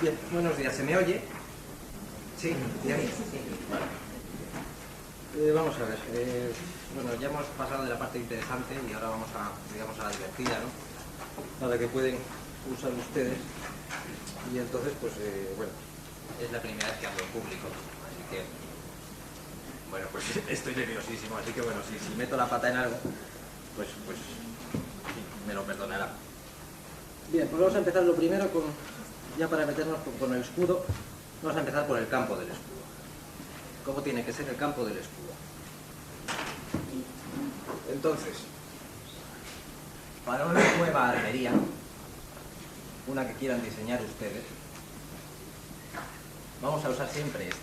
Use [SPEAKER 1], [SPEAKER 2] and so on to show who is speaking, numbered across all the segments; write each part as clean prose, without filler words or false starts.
[SPEAKER 1] Bien, buenos días. ¿Se me oye? Sí, bien. Vale. Vamos a ver. Bueno, ya hemos pasado de la parte interesante y ahora vamos a, digamos, a la divertida, ¿no? A la que pueden usar ustedes. Y entonces, pues, bueno, es la primera vez que hablo en público, así que, bueno, pues estoy nerviosísimo, así que, bueno, si meto la pata en algo, pues me lo perdonará. Bien, pues vamos a empezar lo primero con, ya para meternos con el escudo, vamos a empezar por el campo del escudo. ¿Cómo tiene que ser el campo del escudo? Entonces, para una nueva armería, una que quieran diseñar ustedes, vamos a usar siempre este,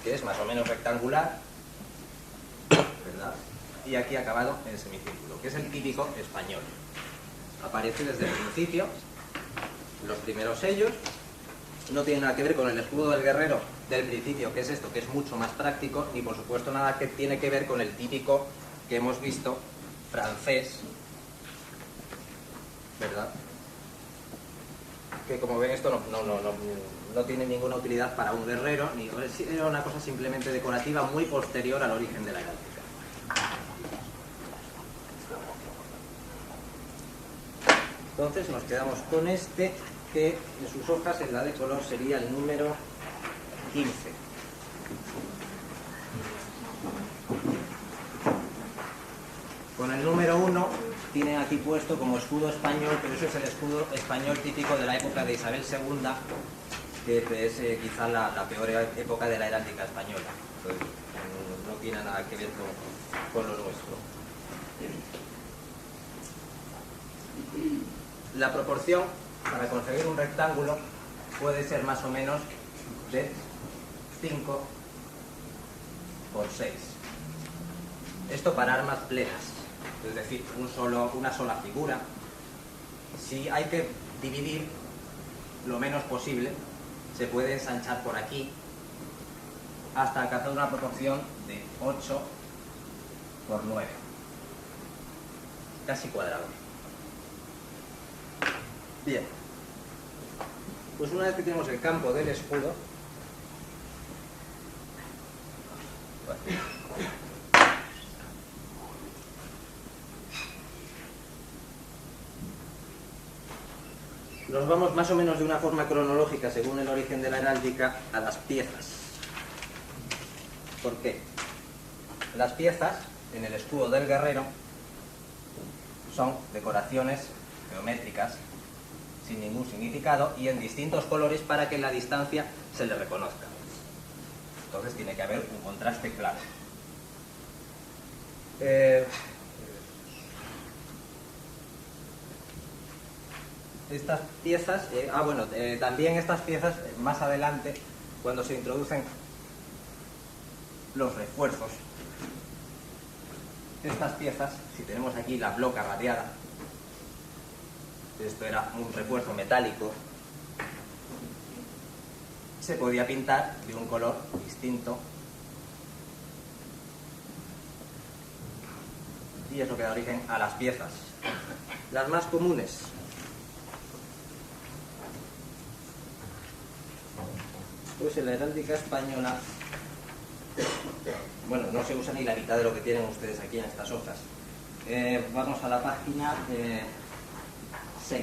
[SPEAKER 1] que es más o menos rectangular, ¿verdad? Y aquí acabado en semicírculo, que es el típico español. Aparece desde el principio, los primeros sellos, no tiene nada que ver con el escudo del guerrero del principio, que es esto, que es mucho más práctico, ni por supuesto nada que tiene que ver con el típico que hemos visto, francés, ¿verdad? Que como ven esto no tiene ninguna utilidad para un guerrero, ni era una cosa simplemente decorativa muy posterior al origen de la heráldica. Entonces nos quedamos con este, que en sus hojas en la de color sería el número 15. Con el número 1 tienen aquí puesto como escudo español, pero eso es el escudo español típico de la época de Isabel II, que es quizá la peor época de la heráldica española. Entonces, no tiene nada que ver con lo nuestro. La proporción para conseguir un rectángulo puede ser más o menos de 5 por 6. Esto para armas plenas, es decir, una sola figura. Si hay que dividir lo menos posible, se puede ensanchar por aquí hasta alcanzar una proporción de 8 por 9, casi cuadrado. Bien, pues una vez que tenemos el campo del escudo, nos vamos más o menos de una forma cronológica, según el origen de la heráldica, a las piezas. ¿Por qué? Las piezas en el escudo del guerrero son decoraciones geométricas sin ningún significado y en distintos colores para que en la distancia se le reconozca. Entonces tiene que haber un contraste claro. Estas piezas, también estas piezas más adelante, cuando se introducen los refuerzos, estas piezas, si tenemos aquí la bloca radiada, esto era un refuerzo metálico, se podía pintar de un color distinto y eso que da origen a las piezas. Las más comunes, pues en la heráldica española, bueno, no se usa ni la mitad de lo que tienen ustedes aquí en estas hojas. Vamos a la página 6.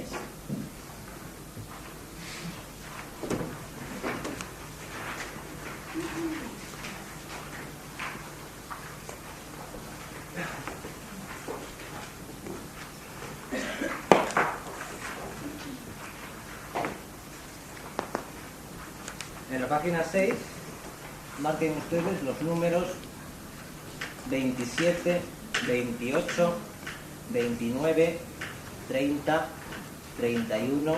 [SPEAKER 1] En la página 6 marquen ustedes los números 27, 28, 29, 30, 31,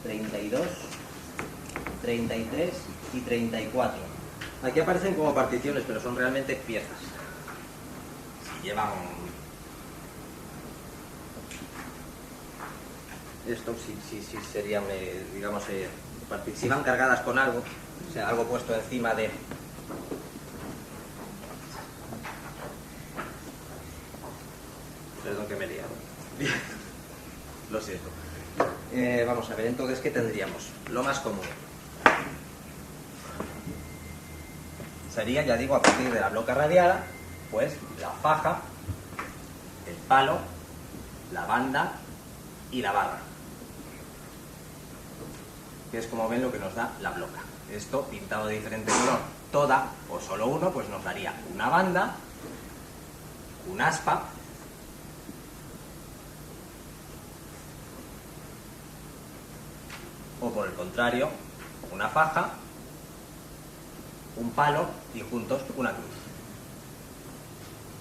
[SPEAKER 1] 32, 33 y 34. Aquí aparecen como particiones, pero son realmente piezas. Si llevan... Esto sí serían, digamos, si van cargadas con algo, o sea, algo puesto encima de... Perdón que me he liado. Lo siento. Vamos a ver, entonces, ¿qué tendríamos? Lo más común sería, ya digo, a partir de la bloca radiada, pues la faja, el palo, la banda y la barra, que es, como ven, lo que nos da la bloca. Esto pintado de diferente color, toda o solo uno, pues nos daría una banda, un aspa, o por el contrario, una faja, un palo y juntos una cruz.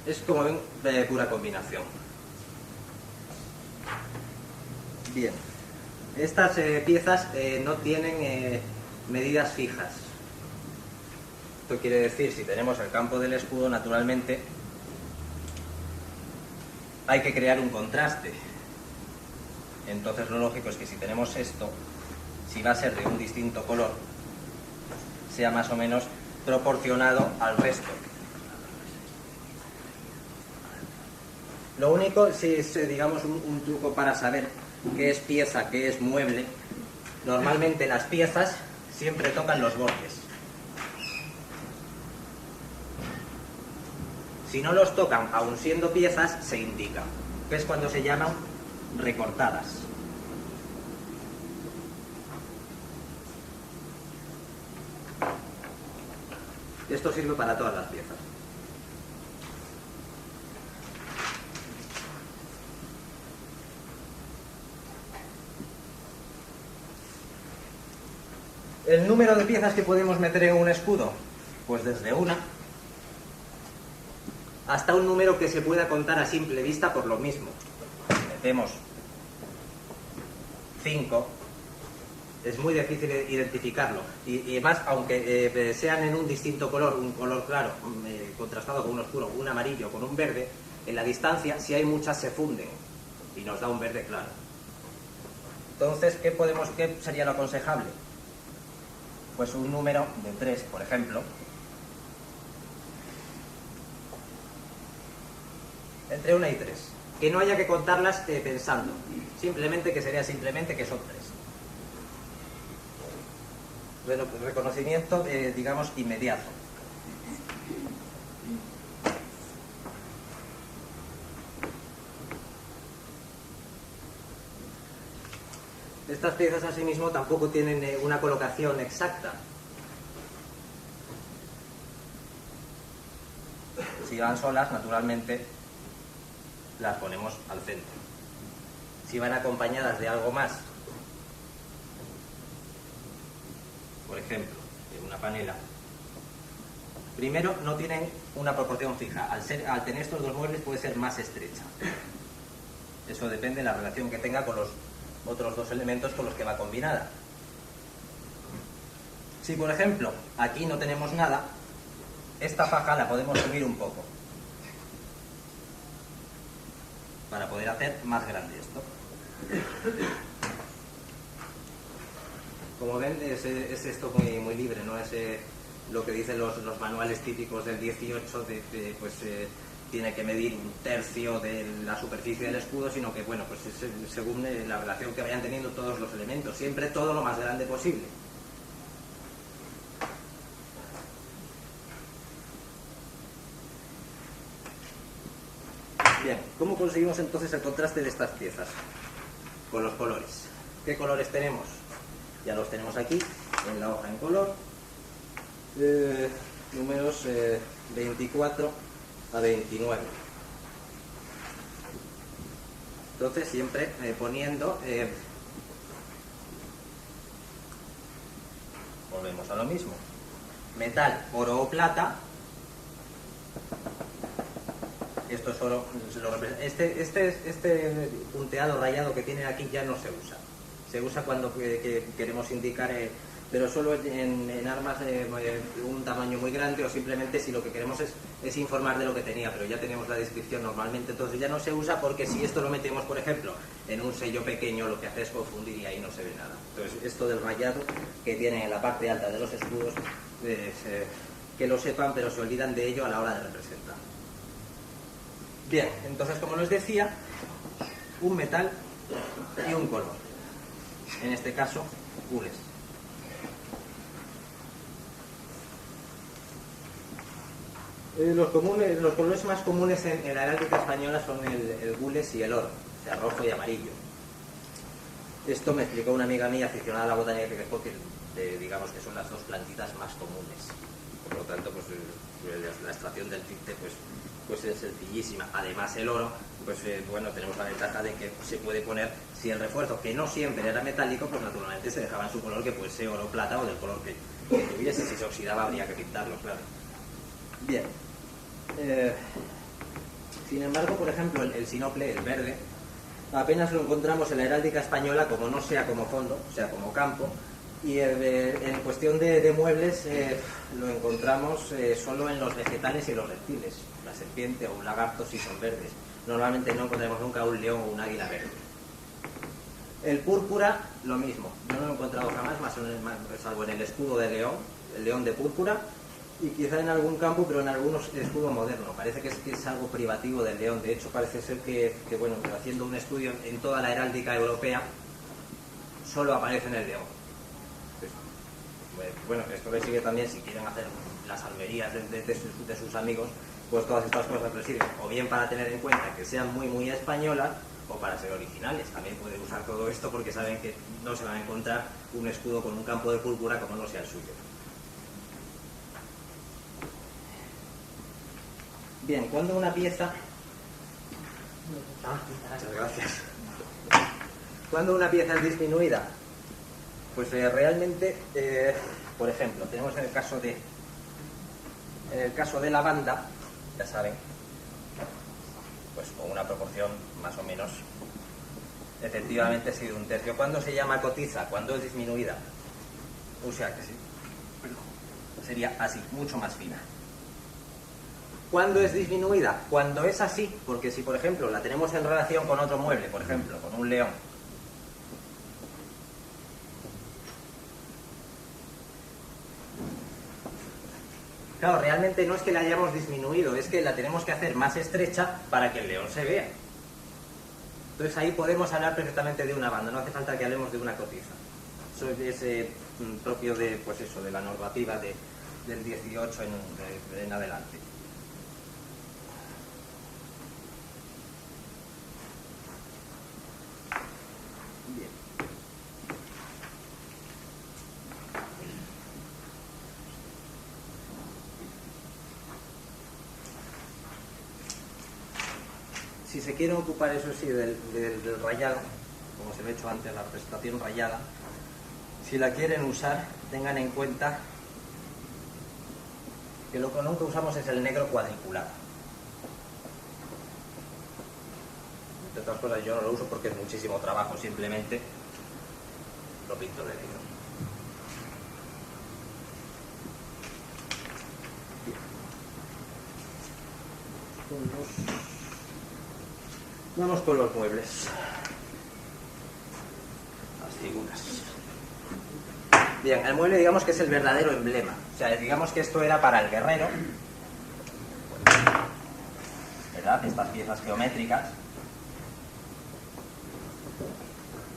[SPEAKER 1] Es, como ven, de pura combinación. Bien, estas piezas no tienen medidas fijas. Esto quiere decir, si tenemos el campo del escudo, naturalmente hay que crear un contraste. Entonces lo lógico es que si tenemos esto, si va a ser de un distinto color, sea más o menos proporcionado al resto. Lo único, si es, digamos, un truco para saber qué es pieza, qué es mueble, normalmente las piezas siempre tocan los bordes. Si no los tocan, aun siendo piezas, se indica, que es cuando se llaman recortadas. Esto sirve para todas las piezas. ¿El número de piezas que podemos meter en un escudo? Pues desde una hasta un número que se pueda contar a simple vista por lo mismo. Metemos 5. Es muy difícil identificarlo. Y además, aunque sean en un distinto color, un color claro, contrastado con un oscuro, un amarillo, con un verde, en la distancia, si hay muchas, se funden y nos da un verde claro. Entonces, ¿qué sería lo aconsejable? Pues un número de 3, por ejemplo. Entre 1 y 3. Que no haya que contarlas pensando. Simplemente que sería simplemente que son 3. Bueno, pues reconocimiento, digamos, inmediato. Estas piezas asimismo tampoco tienen una colocación exacta. Si van solas, naturalmente, las ponemos al centro. Si van acompañadas de algo más, por ejemplo, de una panela, primero no tienen una proporción fija. Al tener estos dos muebles puede ser más estrecha. Eso depende de la relación que tenga con los otros dos elementos con los que va combinada. Si, por ejemplo, aquí no tenemos nada, esta faja la podemos subir un poco para poder hacer más grande esto. Como ven, es esto muy libre, no es lo que dicen los manuales típicos del 18 tiene que medir 1/3 de la superficie del escudo, sino que, bueno, pues es según la relación que vayan teniendo todos los elementos, siempre todo lo más grande posible. Bien, ¿cómo conseguimos entonces el contraste de estas piezas? Con los colores. ¿Qué colores tenemos? Ya los tenemos aquí, en la hoja en color. Números 24 a 29. Entonces siempre poniendo... volvemos a lo mismo. Metal, oro o plata. Esto es oro. Este punteado rayado que tiene aquí ya no se usa. Se usa cuando queremos indicar, pero solo en armas de un tamaño muy grande, o simplemente si lo que queremos es informar de lo que tenía, pero ya tenemos la descripción normalmente, entonces ya no se usa, porque si esto lo metemos, por ejemplo, en un sello pequeño, lo que hace es confundir y ahí no se ve nada. Entonces, esto del rayado que tienen en la parte alta de los escudos, que lo sepan, pero se olvidan de ello a la hora de representar. Bien, entonces, como les decía, un metal y un color. En este caso, gules. Los colores más comunes en la heráldica española son el gules y el oro, o sea, rojo y amarillo. Esto me explicó una amiga mía aficionada a la botánica que digamos que son las dos plantitas más comunes. Por lo tanto, pues la extracción del tinte pues es sencillísima. Además, el oro, pues bueno, tenemos la ventaja de que se puede poner, si el refuerzo, que no siempre era metálico, pues naturalmente se dejaba en su color, que puede ser oro plata o del color que tuviese. Si se oxidaba habría que pintarlo, claro. Bien. Sin embargo, por ejemplo, el sinople, el verde, apenas lo encontramos en la heráldica española, como no sea como fondo, o sea como campo, y en cuestión de muebles lo encontramos solo en los vegetales y los reptiles. La serpiente o un lagarto sí son verdes. Normalmente no encontramos nunca un león o un águila verde. El púrpura, lo mismo. Yo no lo he encontrado jamás, salvo en el escudo de león, el león de púrpura, y quizá en algún campo, pero en algunos escudo moderno. Parece que es algo privativo del león. De hecho, parece ser que bueno, haciendo un estudio en toda la heráldica europea, solo aparece en el león. Bueno, esto le sigue también, si quieren hacer las almerías de sus amigos, pues todas estas cosas les sirven, o bien para tener en cuenta que sean muy españolas, o para ser originales. También pueden usar todo esto porque saben que no se van a encontrar un escudo con un campo de púrpura como no sea el suyo. Bien, cuando una pieza... muchas gracias. Cuando una pieza es disminuida, pues realmente, por ejemplo, tenemos en el caso de lavanda, ya saben, pues con una proporción más o menos, efectivamente ha sido un tercio. ¿Cuándo se llama cotiza? Cuando es disminuida. O sea que sí, sería así, mucho más fina. ¿Cuándo es disminuida? Cuando es así, porque si por ejemplo la tenemos en relación con otro mueble, por ejemplo, con un león, claro, realmente no es que la hayamos disminuido, es que la tenemos que hacer más estrecha para que el león se vea. Entonces ahí podemos hablar perfectamente de una banda, no hace falta que hablemos de una cotiza. Eso es propio de, pues eso, de la normativa del 18 en adelante. Bien. Si se quieren ocupar, eso sí, del rayado, como se lo he hecho antes, la representación rayada, si la quieren usar, tengan en cuenta que lo que nunca usamos es el negro cuadriculado. Entre otras cosas, yo no lo uso porque es muchísimo trabajo, simplemente lo pinto de negro. Vamos con los muebles. Las figuras. Bien, el mueble digamos que es el verdadero emblema. O sea, digamos que esto era para el guerrero, ¿verdad? Estas piezas geométricas.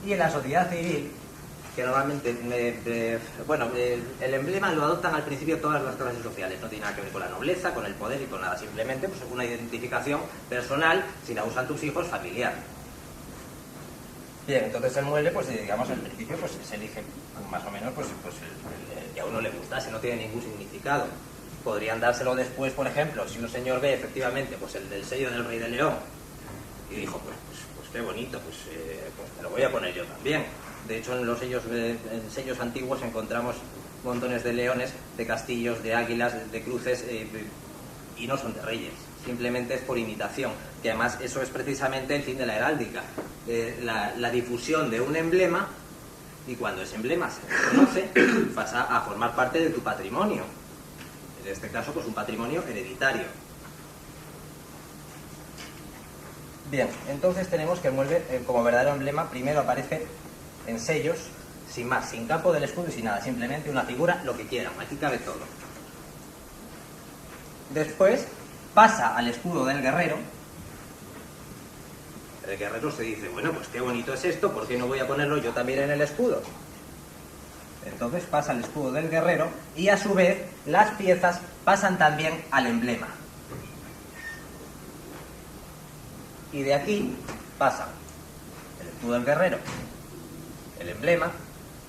[SPEAKER 1] Y en la sociedad civil, que normalmente, el emblema lo adoptan al principio todas las clases sociales. No tiene nada que ver con la nobleza, con el poder y con nada. Simplemente pues, una identificación personal, si la usan tus hijos, familiar. Bien, entonces el mueble, pues digamos, al principio pues se elige más o menos pues el que a uno le gustase, no tiene ningún significado. Podrían dárselo después, por ejemplo, si un señor ve efectivamente pues el del sello del Rey de León y dijo, pues qué bonito, pues me lo voy a poner yo también. De hecho, en los sellos antiguos encontramos montones de leones, de castillos, de águilas, de cruces, y no son de reyes. Simplemente es por imitación, que además eso es precisamente el fin de la heráldica, la difusión de un emblema, y cuando ese emblema se reconoce, pasa a formar parte de tu patrimonio. En este caso, pues un patrimonio hereditario. Bien, entonces tenemos que el mueble, como verdadero emblema, primero aparece en sellos, sin más, sin campo del escudo y sin nada, simplemente una figura, lo que quieran, aquí cabe todo. Después pasa al escudo del guerrero El guerrero se dice, bueno, pues qué bonito es esto, ¿por qué no voy a ponerlo yo también en el escudo? Entonces pasa el escudo del guerrero y a su vez las piezas pasan también al emblema. Y de aquí pasan el escudo del guerrero, el emblema,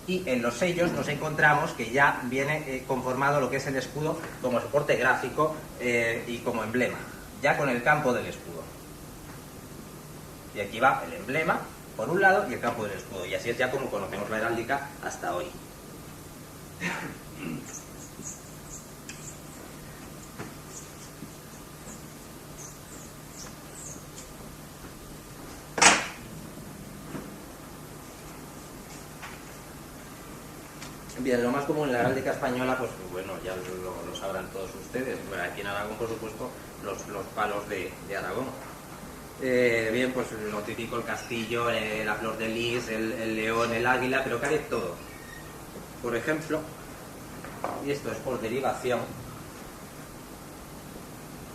[SPEAKER 1] y en los sellos nos encontramos que ya viene conformado lo que es el escudo como soporte gráfico y como emblema, ya con el campo del escudo. Y aquí va el emblema por un lado y el campo del escudo, y así es ya como conocemos la heráldica hasta hoy. Bien, lo más común en la heráldica española, pues bueno, ya lo sabrán todos ustedes. Bueno, aquí en Aragón, por supuesto, los palos de Aragón. Bien, pues lo típico, el castillo, la flor de lis, el león, el águila, pero cabe todo. Por ejemplo, y esto es por derivación,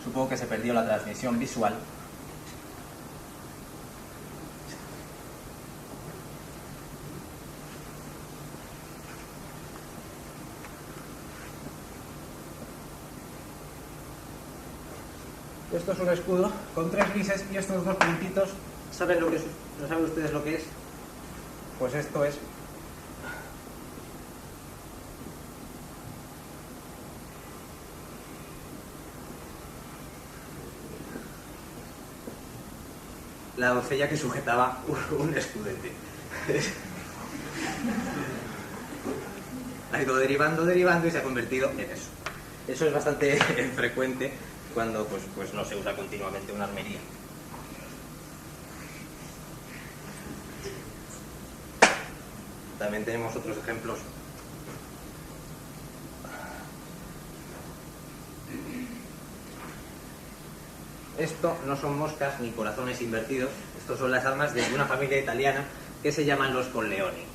[SPEAKER 1] supongo que se perdió la transmisión visual. Esto es un escudo con 3 lises y estos 2 puntitos, ¿saben lo que es? ¿No saben ustedes lo que es? Pues esto es la doncella que sujetaba un escudete. Ha ido derivando y se ha convertido en eso. Eso es bastante frecuente cuando pues no se usa continuamente una armería. También tenemos otros ejemplos. Esto no son moscas ni corazones invertidos, estos son las armas de una familia italiana que se llaman los Colleoni.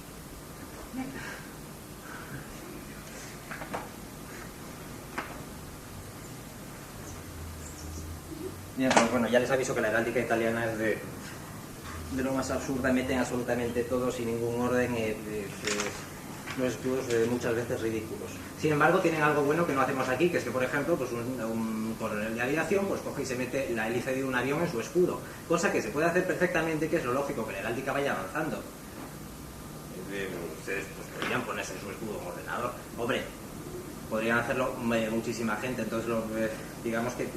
[SPEAKER 1] Bien, pues bueno, ya les aviso que la heráldica italiana es de lo más absurda, meten absolutamente todo sin ningún orden, los escudos muchas veces ridículos. Sin embargo, tienen algo bueno que no hacemos aquí, que es que, por ejemplo, pues un coronel de aviación pues coge y se mete la hélice de un avión en su escudo, cosa que se puede hacer perfectamente, que es lo lógico, que la heráldica vaya avanzando. Ustedes pues, podrían ponerse en su escudo un ordenador. Hombre, podrían hacerlo muchísima gente, entonces digamos que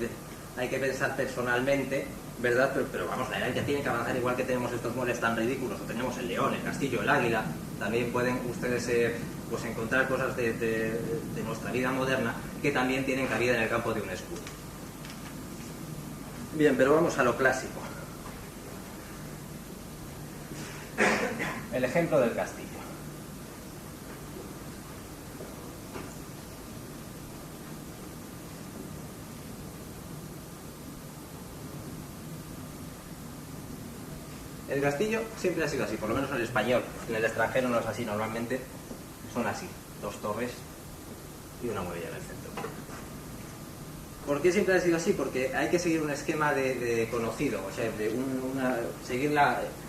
[SPEAKER 1] hay que pensar personalmente, ¿verdad? Pero vamos, la heráldica tiene que avanzar igual que tenemos estos moles tan ridículos, o tenemos el león, el castillo, el águila. También pueden ustedes pues encontrar cosas de nuestra vida moderna que también tienen cabida en el campo de un escudo. Bien, pero vamos a lo clásico. El ejemplo del castillo. El castillo siempre ha sido así, por lo menos en el español. En el extranjero no es así, normalmente son así, 2 torres y una muralla en el centro. ¿Por qué siempre ha sido así? Porque hay que seguir un esquema de conocido, o sea,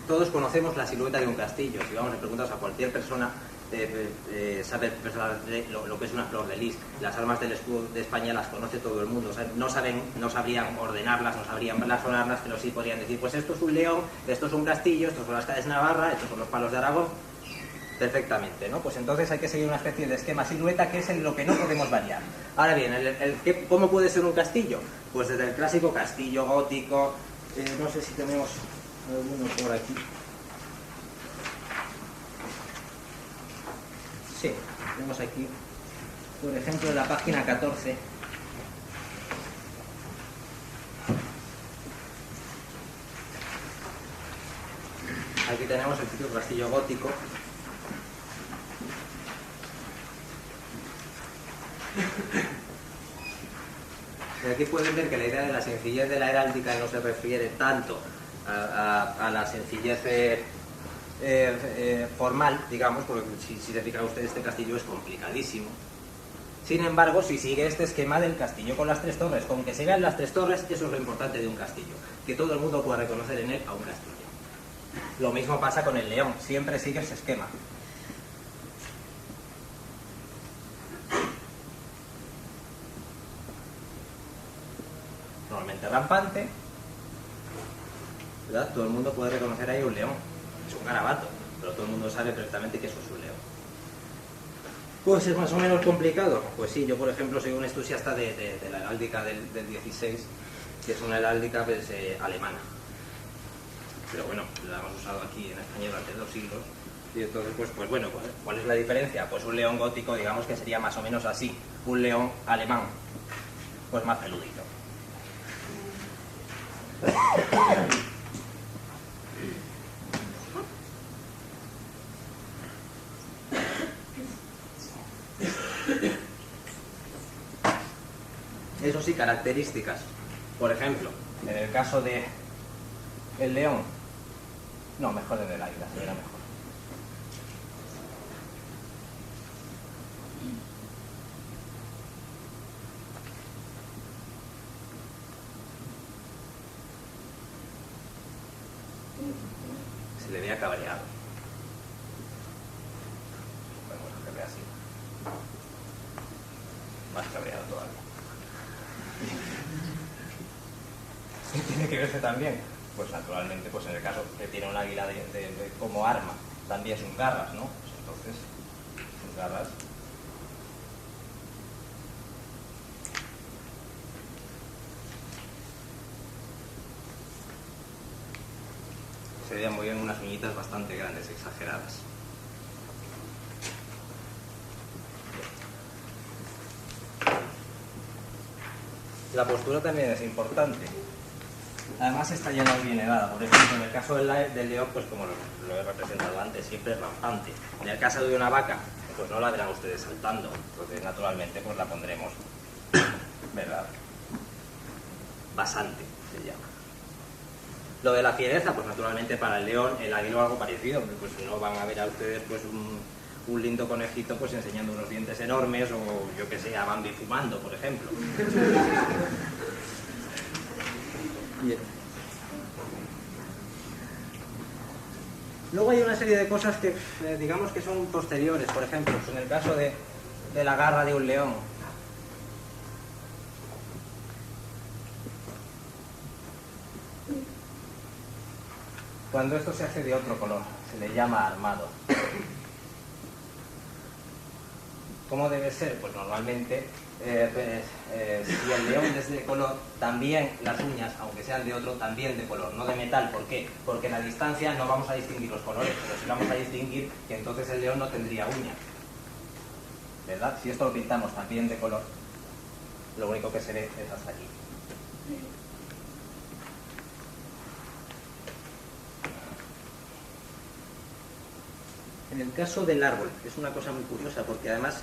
[SPEAKER 1] todos conocemos la silueta de un castillo. Si vamos a preguntar a cualquier persona, sabe lo que es una flor de lis. Las armas del escudo de España las conoce todo el mundo. O sea, no sabrían ordenarlas, no sabrían blasonarlas, pero sí podrían decir, pues esto es un león, esto es un castillo, estos son las calles de Navarra, estos son los palos de Aragón. Perfectamente, ¿no? Pues entonces hay que seguir una especie de esquema silueta que es en lo que no podemos variar. Ahora bien, ¿cómo puede ser un castillo? Pues desde el clásico castillo gótico, no sé si tenemos alguno por aquí. Sí, tenemos aquí, por ejemplo, en la página 14. Aquí tenemos el típico castillo gótico. Y aquí pueden ver que la idea de la sencillez de la heráldica no se refiere tanto a la sencillez formal, digamos, porque si se fijan ustedes, este castillo es complicadísimo. Sin embargo, si sigue este esquema del castillo con las 3 torres, con que se vean las 3 torres, eso es lo importante de un castillo, que todo el mundo pueda reconocer en él a un castillo. Lo mismo pasa con el león, siempre sigue ese esquema. Normalmente rampante, ¿verdad? Todo el mundo puede reconocer ahí un león. Es un garabato, pero todo el mundo sabe perfectamente que eso es un león. Pues es más o menos complicado. Pues sí, yo por ejemplo soy un entusiasta de la heráldica del 16, que es una heráldica pues, alemana. Pero bueno, la hemos usado aquí en España durante 2 siglos. Y entonces, pues bueno, ¿cuál es la diferencia? Pues un león gótico, digamos que sería más o menos así. Un león alemán, pues más peludito. Eso sí, características. Por ejemplo, en el caso de el león, no, mejor en el águila, se verá mejor. Se le vea cabreado. Bueno, que vea así. Más cabreado todavía. ¿Qué tiene que verse también? Pues naturalmente, pues en el caso que tiene un águila como arma, también sus garras, ¿no? Pues entonces, sus garras. Se veían muy bien unas uñitas bastante grandes, exageradas. La postura también es importante. Además está ya no bien elevada. Por ejemplo, en el caso del león, pues como lo he representado antes, siempre es rampante. En el caso de una vaca, pues no la verán ustedes saltando. Entonces, naturalmente, pues la pondremos, ¿verdad? Basante, se llama. Lo de la fiereza, pues naturalmente para el león, el águila o algo parecido. Pues no van a ver a ustedes pues un lindo conejito pues enseñando unos dientes enormes o yo que sé, a Bambi fumando, por ejemplo. Bien. Luego hay una serie de cosas que digamos que son posteriores. Por ejemplo, pues en el caso de la garra de un león, cuando esto se hace de otro color, se le llama armado. ¿Cómo debe ser? Pues normalmente, si el león es de color, también las uñas, aunque sean de otro, también de color, no de metal. ¿Por qué? Porque en la distancia no vamos a distinguir los colores, pero sí vamos a distinguir que entonces el león no tendría uñas. ¿Verdad? Si esto lo pintamos también de color, lo único que se ve es hasta aquí. En el caso del árbol, es una cosa muy curiosa, porque además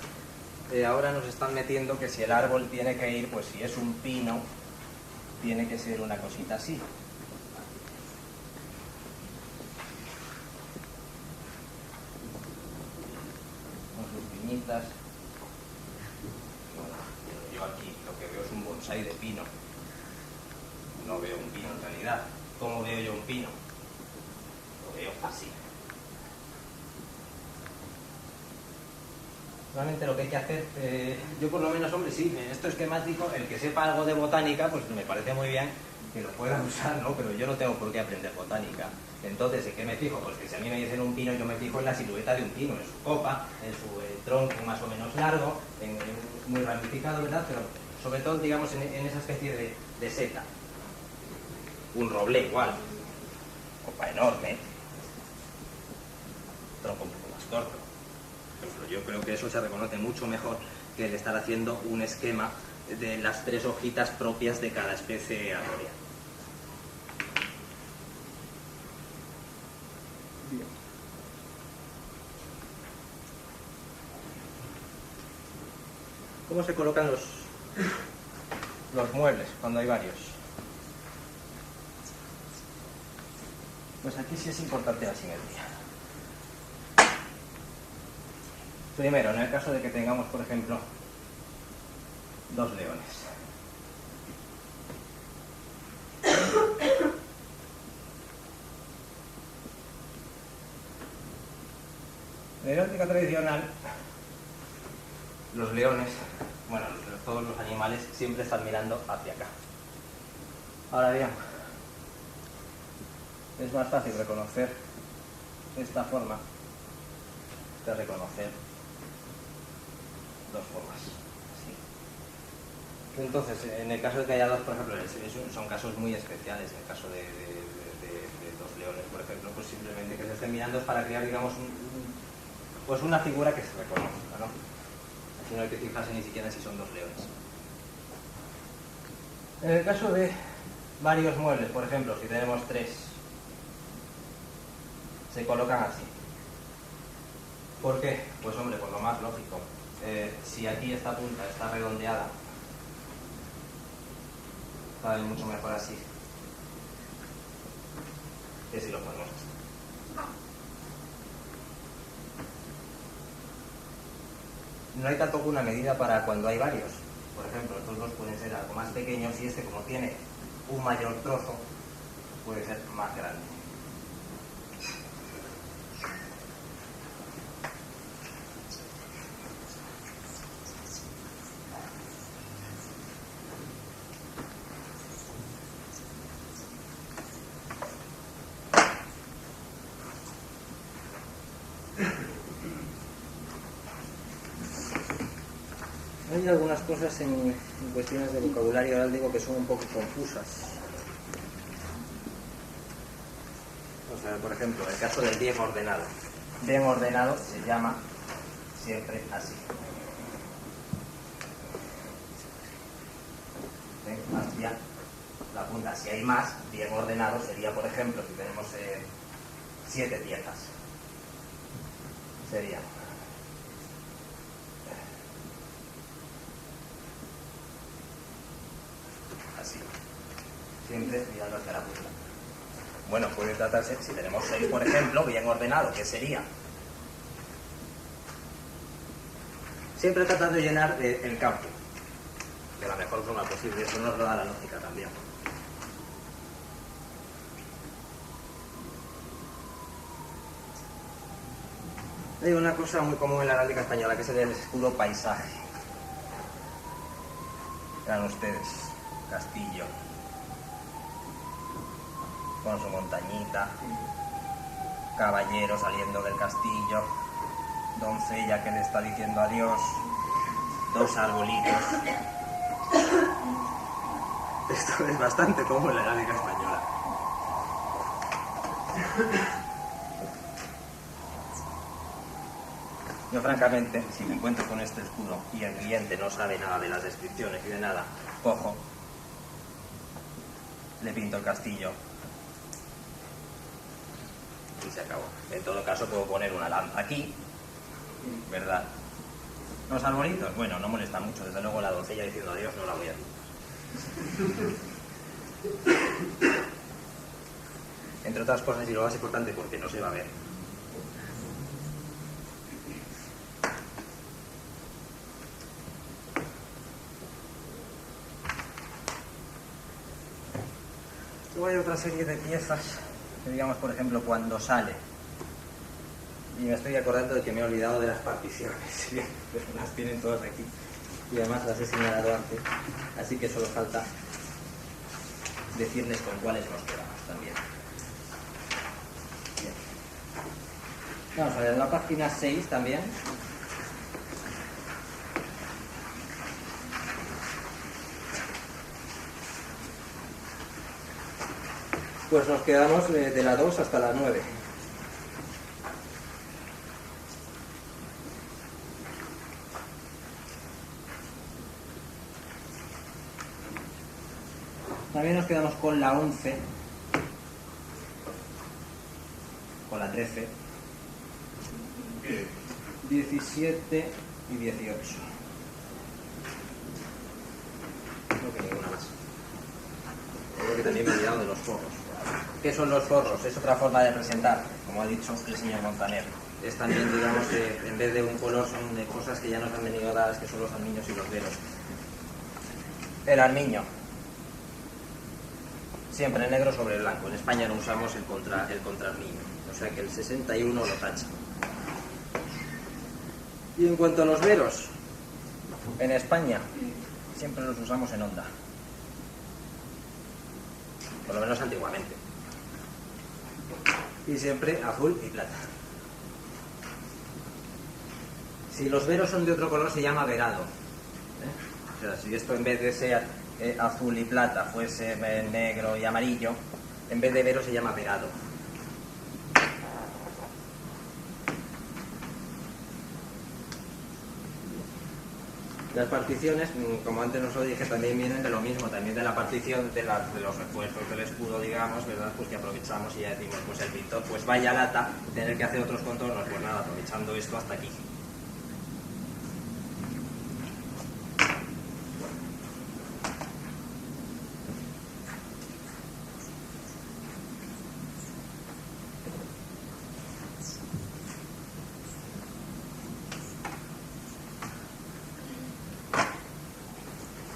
[SPEAKER 1] ahora nos están metiendo que si el árbol tiene que ir, pues si es un pino, tiene que ser una cosita así. Con sus piñitas. Bueno, yo aquí lo que veo es un bonsái de pino. No veo un pino en realidad. ¿Cómo veo yo un pino? Lo veo así. Realmente lo que hay que hacer, yo por lo menos, hombre, sí, en esto esquemático, el que sepa algo de botánica, pues me parece muy bien que lo puedan usar, ¿no? Pero yo no tengo por qué aprender botánica. Entonces, ¿en qué me fijo? Pues que si a mí me dicen un pino, yo me fijo en la silueta de un pino, en su copa, en su tronco más o menos largo, muy ramificado, ¿verdad? Pero sobre todo, digamos, en esa especie de seta. Un roble igual, copa enorme, tronco un poco más corto. Yo creo que eso se reconoce mucho mejor que el estar haciendo un esquema de las 3 hojitas propias de cada especie arbórea. Bien. ¿Cómo se colocan los muebles cuando hay varios? Pues aquí sí es importante la simetría. Primero, en el caso de que tengamos, por ejemplo, 2 leones. En la heráldica tradicional, los leones, bueno, todos los animales siempre están mirando hacia acá. Ahora bien, es más fácil reconocer esta forma que reconocer dos formas. Así. Entonces, en el caso de que haya dos, por ejemplo, son casos muy especiales. En el caso de dos leones, por ejemplo, pues simplemente que se estén mirando es para crear, digamos, pues una figura que se reconozca, ¿no? Así no hay que fijarse ni siquiera en si son dos leones. En el caso de varios muebles, por ejemplo, si tenemos tres, se colocan así. ¿Por qué? Pues hombre, por lo más lógico. Si aquí esta punta está redondeada, sabe mucho mejor así que si lo ponemos así. No hay tampoco una medida para cuando hay varios. Por ejemplo, estos dos pueden ser algo más pequeños y este, como tiene un mayor trozo, puede ser más grande. Hay algunas cosas en cuestiones de vocabulario heráldico que son un poco confusas. O sea, por ejemplo, el caso del bien ordenado. Bien ordenado se llama siempre así. ¿Ven? Hacia la punta. Si hay más, bien ordenado sería, por ejemplo, si tenemos 7 piezas. Sería así, siempre mirando hacia la punta. Bueno, puede tratarse, si tenemos 6, por ejemplo, bien ordenado, ¿qué sería? Siempre tratando de llenar el campo de la mejor forma posible. Eso nos lo da la lógica también. Hay una cosa muy común en la heráldica española, que es el escudo paisaje. Vean ustedes, castillo, con su montañita, caballero saliendo del castillo, doncella que le está diciendo adiós, 2 arbolitos. Esto es bastante común en la heráldica española. Yo francamente, si me encuentro con este escudo y el cliente no sabe nada de las descripciones y de nada, cojo, le pinto el castillo y se acabó. En todo caso puedo poner una lanza aquí, ¿verdad? Los arbolitos, bueno, no molesta mucho, desde luego la doncella diciendo adiós no la voy a hacer. Entre otras cosas, y lo más importante, porque no se va a ver. Luego hay otra serie de piezas que, digamos, por ejemplo, cuando sale, y me estoy acordando de que me he olvidado de las particiones, ¿sí? Las tienen todas aquí y además las he señalado antes, así que solo falta decirles con cuáles nos quedamos también. Bien. Vamos a ver, en la página 6 también. Pues nos quedamos de la 2 hasta la 9. También nos quedamos con la 11, con la 13, 17 y 18. Creo que ninguna más. Creo que también me he olvidado de los forros. ¿Qué son los forros? Es otra forma de presentar, como ha dicho el señor Montaner. Es también, digamos, que en vez de un color son de cosas que ya nos han venido dadas, que son los armiños y los velos. El armiño. Siempre negro sobre blanco. En España no usamos el contraarmiño. O sea que el 61 lo tacha. Y en cuanto a los veros, en España siempre los usamos en onda. Por lo menos antiguamente. Y siempre azul y plata. Si los veros son de otro color se llama verado. O sea, si esto en vez de ser azul y plata fuese negro y amarillo, en vez de vero se llama verado. Las particiones, como antes nos lo dije, también vienen de lo mismo, también de la partición de los refuerzos del escudo, digamos, ¿verdad? Pues que aprovechamos y ya decimos, pues el pintor, pues vaya lata, tener que hacer otros contornos, pues nada, aprovechando esto hasta aquí.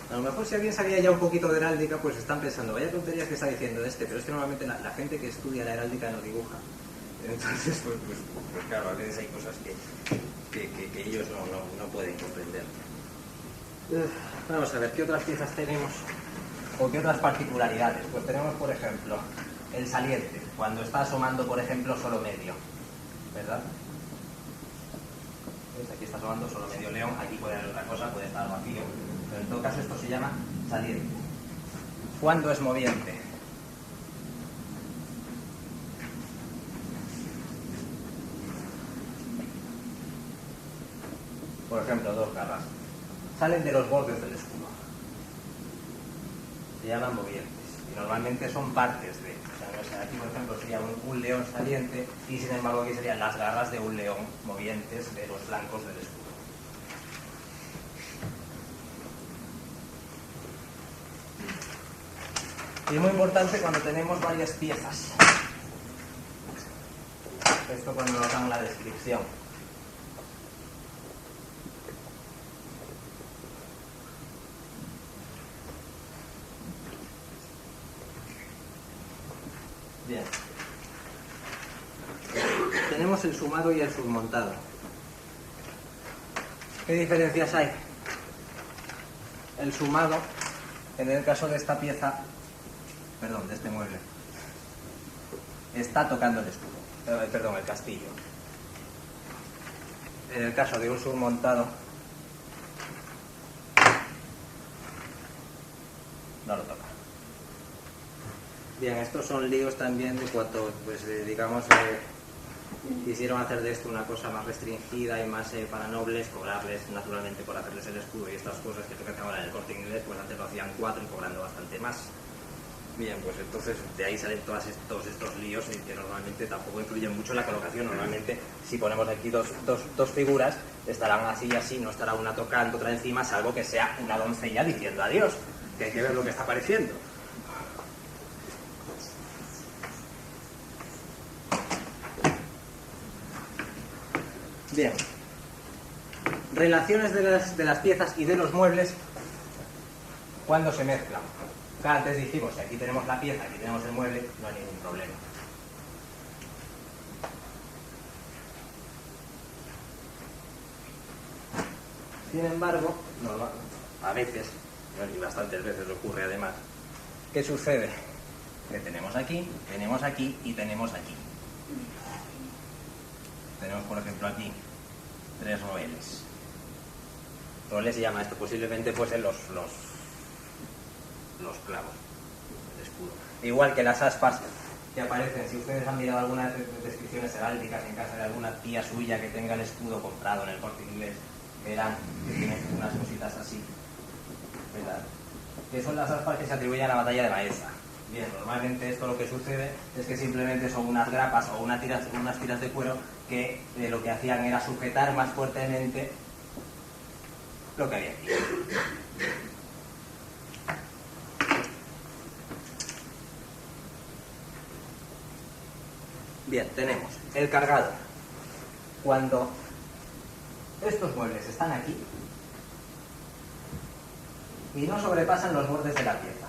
[SPEAKER 1] A lo mejor si alguien sabía ya un poquito de heráldica, pues están pensando, vaya tonterías que está diciendo este, pero es que normalmente la gente que estudia la heráldica no dibuja. Entonces, pues claro, a veces hay cosas que ellos no pueden comprender. Vamos a ver, ¿qué otras piezas tenemos? ¿O qué otras particularidades? Pues tenemos, por ejemplo, el saliente, cuando está asomando, por ejemplo, solo medio, ¿verdad? ¿Ves? Aquí está asomando solo medio león, aquí puede haber otra cosa, puede estar vacío. Pero en todo caso esto se llama saliente. ¿Cuándo es moviente? Por ejemplo, dos garras. Salen de los bordes del escudo. Se llaman movientes. Y normalmente son partes de... O sea, aquí, por ejemplo, sería un león saliente y, sin embargo, aquí serían las garras de un león movientes de los flancos del escudo. Y muy importante cuando tenemos varias piezas. Esto cuando nos dan la descripción. Bien. Tenemos el sumado y el submontado. ¿Qué diferencias hay? El sumado, en el caso de esta pieza, perdón, de este mueble, está tocando el escudo, perdón, el castillo. En el caso de un submontado, no lo toca. Bien, estos son líos también de cuanto, pues digamos, quisieron hacer de esto una cosa más restringida y más para nobles, cobrarles naturalmente por hacerles el escudo y estas cosas que tocan ahora en el Corte Inglés, pues antes lo hacían 4 y cobrando bastante más. Bien, pues entonces de ahí salen todos estos líos y que normalmente tampoco influyen mucho en la colocación. Normalmente si ponemos aquí dos figuras, estarán así y así, no estará una tocando, otra encima, salvo que sea una doncella diciendo adiós, que hay que ver lo que está apareciendo. Bien, relaciones de las piezas y de los muebles cuando se mezclan. Antes dijimos que aquí tenemos la pieza, aquí tenemos el mueble, no hay ningún problema. Sin embargo, a veces, y bastantes veces ocurre además, ¿qué sucede? Que tenemos aquí y tenemos aquí. Tenemos, por ejemplo, aquí 3 roeles. Roeles se llama esto, posiblemente fuesen los clavos del escudo. Igual que las aspas que aparecen, si ustedes han mirado algunas descripciones heráldicas en casa de alguna tía suya que tenga el escudo comprado en el Corte Inglés, verán que tiene unas cositas así, ¿verdad? Que son las aspas que se atribuyen a la batalla de Baeza. Bien, normalmente esto lo que sucede es que simplemente son unas grapas o unas tiras de cuero que lo que hacían era sujetar más fuertemente lo que había aquí. Bien, tenemos el cargado. Cuando estos muebles están aquí y no sobrepasan los bordes de la pieza,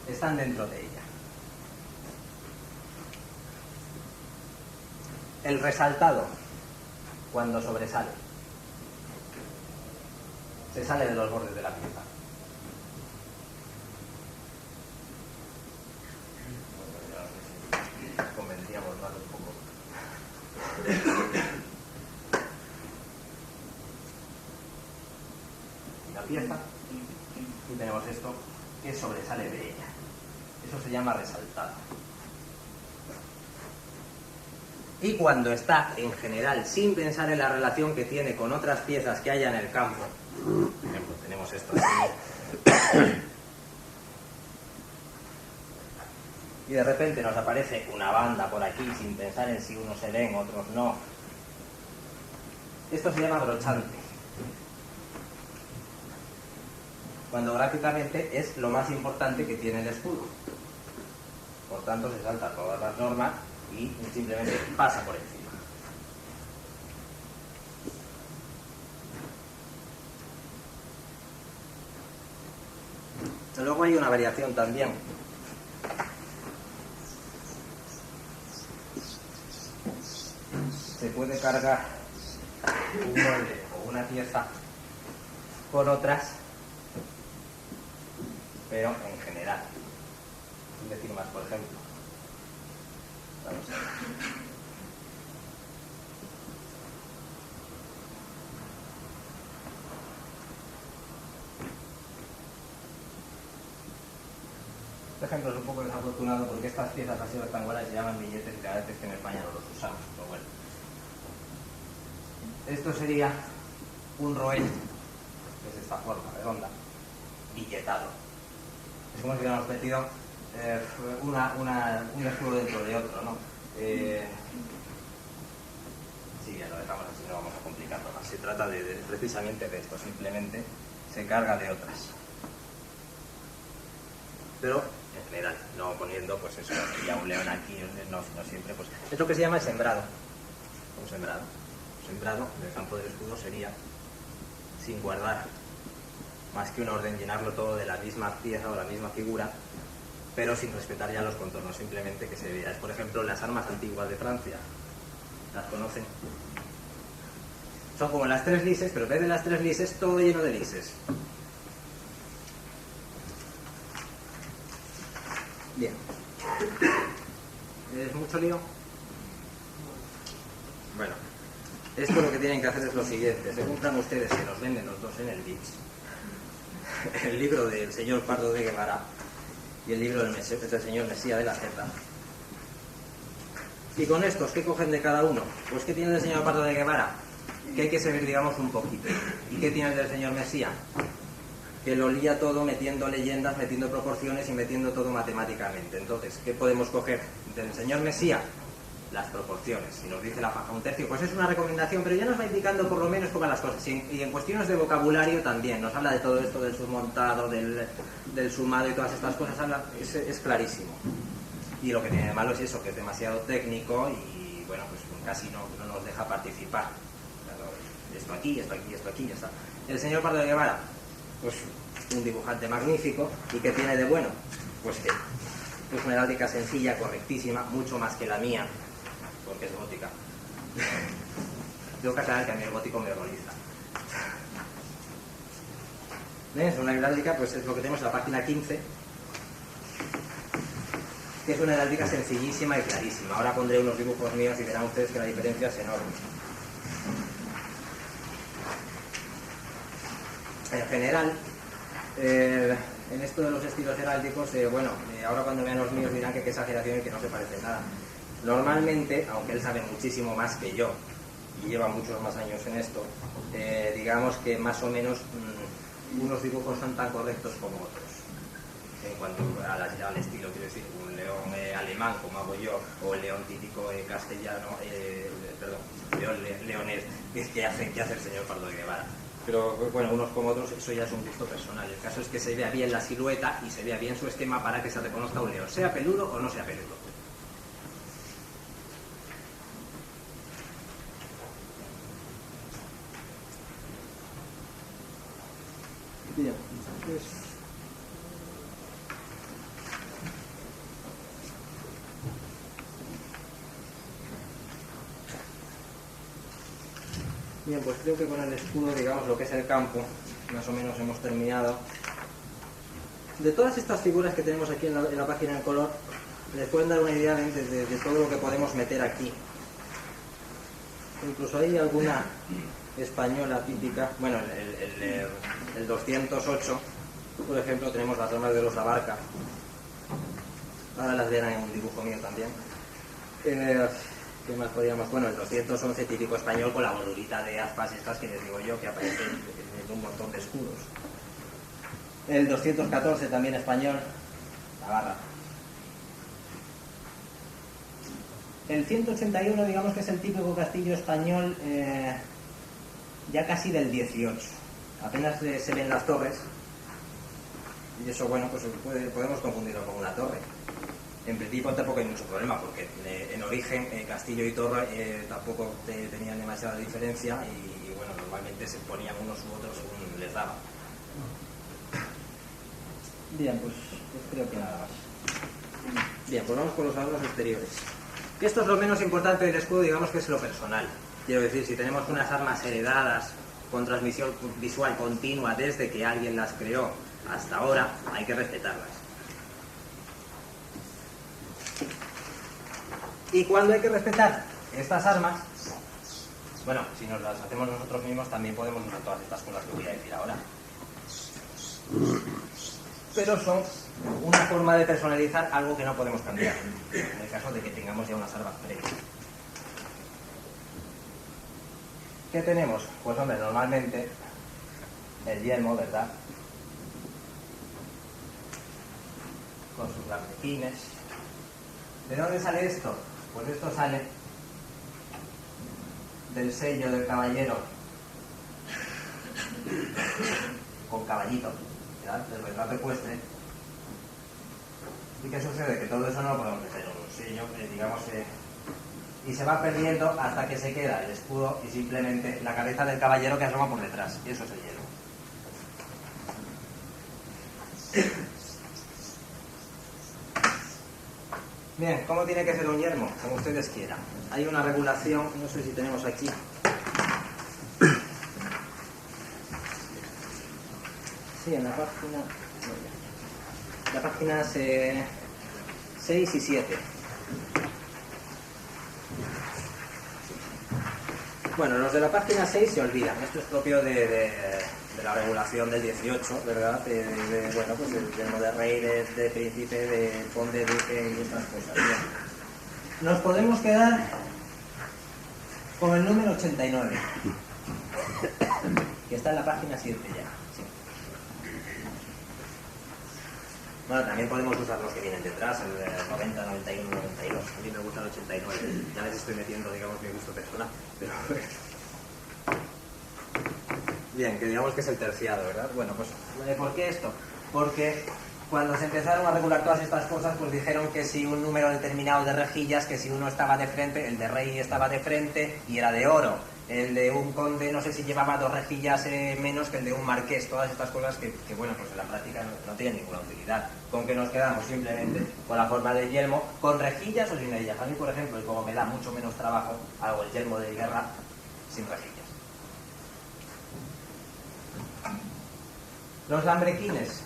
[SPEAKER 1] están dentro de ella. El resaltado. cuando sobresale. Se sale de los bordes de la pieza. Convendríamos más un poco. La pieza, y tenemos esto que sobresale de ella. Eso se llama resaltada. Y cuando está, en general, sin pensar en la relación que tiene con otras piezas que haya en el campo, por ejemplo, tenemos esto aquí, y de repente nos aparece una banda por aquí, sin pensar en si unos se ven, otros no. Esto se llama brochante. Cuando gráficamente es lo más importante que tiene el escudo. Por tanto, se salta todas las normas y simplemente pasa por encima. Luego hay una variación también. Se puede cargar un molde o una pieza con otras, pero en general. Sin decir más, por ejemplo. Vamos a ver. Este ejemplo es un poco desafortunado porque estas piezas así rectangulares se llaman billetes y la verdad es que en España no los usamos, pero bueno. Esto sería un roel, que es esta forma redonda, billetado. Es como si hubiéramos metido un escudo dentro de otro, ¿no? Sí, ya lo dejamos así, no vamos a complicarlo más. Se trata precisamente de esto, simplemente se carga de otras. Pero en general, no poniendo pues eso, ya un león aquí, no, sino siempre, pues es lo que se llama el sembrado. Un sembrado. Un sembrado en el campo del escudo sería, sin guardar más que un orden, llenarlo todo de la misma pieza o la misma figura, pero sin respetar ya los contornos, simplemente que se vea. Es, por ejemplo, las armas antiguas de Francia. ¿Las conocen? Son como las tres lises, pero en vez de las tres lises, todo lleno de lises. Bien. ¿Es mucho lío? Bueno, esto lo que tienen que hacer es lo siguiente. Se compran ustedes, que los venden los dos en el Vips, el libro del señor Pardo de Guevara y el libro del señor Mesía de la Zeta. Y con estos, ¿qué cogen de cada uno? Pues ¿qué tiene el señor Pardo de Guevara? Que hay que saber, digamos, un poquito. ¿Y qué tiene el del señor Mesía? Que lo lía todo metiendo leyendas, metiendo proporciones y metiendo todo matemáticamente. Entonces, ¿qué podemos coger del señor Mesía? Las proporciones. Si nos dice la faja un tercio, pues es una recomendación, pero ya nos va indicando por lo menos cómo van las cosas. Y en cuestiones de vocabulario también, nos habla de todo esto del submontado, del sumado y todas estas cosas, es clarísimo. Y lo que tiene de malo es eso, que es demasiado técnico y, bueno, pues casi no nos deja participar. Esto aquí, esto aquí, esto aquí, ya está. El señor Pardo de Guevara, pues un dibujante magnífico. ¿Y qué tiene de bueno? Pues que es una heráldica sencilla, correctísima, mucho más que la mía, porque es gótica. Tengo que aclarar que a mí el gótico me horroriza. ¿Ves? Una heráldica, pues es lo que tenemos en la página 15, que es una heráldica sencillísima y clarísima. Ahora pondré unos dibujos míos y verán ustedes que la diferencia es enorme. En general, en esto de los estilos heráldicos, ahora cuando vean los míos dirán que qué exageración y que no se parecen nada. Normalmente, aunque él sabe muchísimo más que yo y lleva muchos más años en esto, digamos que más o menos unos dibujos son tan correctos como otros. En cuanto al estilo, quiero decir, un león alemán como hago yo, o el león típico castellano, leonés, que hace el señor Pardo de Guevara. Pero bueno, unos como otros, eso ya es un gusto personal. El caso es que se vea bien la silueta y se vea bien su esquema para que se reconozca un león, sea peludo o no sea peludo. Bien, pues... Bien, pues creo que con el escudo, digamos, lo que es el campo, más o menos hemos terminado. De todas estas figuras que tenemos aquí en la página en color, les pueden dar una idea de todo lo que podemos meter aquí. Incluso hay alguna española típica, bueno, el 208, por ejemplo, tenemos las armas de los Abarca. Ahora las verán en un dibujo mío también. ¿Qué más podríamos? Bueno, el 211 típico español con la bordurita de aspas estas que les digo yo, que aparecen en un montón de escudos. El 214 también español, Navarra. El 181, digamos que es el típico castillo español ya casi del 18. Apenas se ven las torres. Y eso, bueno, pues podemos confundirlo con una torre. En principio tampoco hay mucho problema, porque en origen castillo y torre tampoco tenían demasiada diferencia y bueno, normalmente se ponían unos u otros según les daba. Bien, pues creo que nada más. Bien, pues vamos con los adornos exteriores. Esto es lo menos importante del escudo, digamos que es lo personal. Quiero decir, si tenemos unas armas heredadas con transmisión visual continua desde que alguien las creó hasta ahora, hay que respetarlas. ¿Y cuándo hay que respetar estas armas? Bueno, si nos las hacemos nosotros mismos también podemos usar todas estas cosas que voy a decir ahora. Pero son una forma de personalizar algo que no podemos cambiar, en el caso de que tengamos ya unas armas previas. ¿Qué tenemos? Pues hombre, normalmente el yelmo, ¿verdad? Con sus arlequines. ¿De dónde sale esto? Pues esto sale del sello del caballero con caballito, ¿verdad? Del retrato ecuestre. ¿Y qué sucede? Que todo eso no lo podemos meter en un sello, digamos, y se va perdiendo hasta que se queda el escudo y simplemente la cabeza del caballero que asoma por detrás, y eso es el yelmo. Bien, ¿cómo tiene que ser un yelmo? Como ustedes quieran. Hay una regulación, no sé si tenemos aquí. Sí, en la página... La página 6 y 7. Bueno, los de la página 6 se olvidan. Esto es propio de la regulación del 18, ¿verdad? Bueno, pues el yelmo de rey, de príncipe, de conde, duque y estas cosas. Bien. Nos podemos quedar con el número 89, que está en la página 7 ya. Sí. Bueno, también podemos usar los que vienen detrás, el 90, 91, 92. A mí me gusta el 89. Ya les estoy metiendo, digamos, mi gusto personal. Pero... Bien, que digamos que es el terciado, ¿verdad? Bueno, pues, ¿por qué esto? Porque cuando se empezaron a regular todas estas cosas, pues dijeron que si un número determinado de rejillas, que si uno estaba de frente, el de rey estaba de frente y era de oro. El de un conde, no sé si llevaba 2 rejillas menos que el de un marqués. Todas estas cosas que bueno, pues en la práctica no tienen ninguna utilidad. Con que nos quedamos simplemente con la forma del yelmo, con rejillas o sin ellas. A mí, por ejemplo, y como me da mucho menos trabajo, hago el yelmo de guerra sin rejillas. Los lambrequines,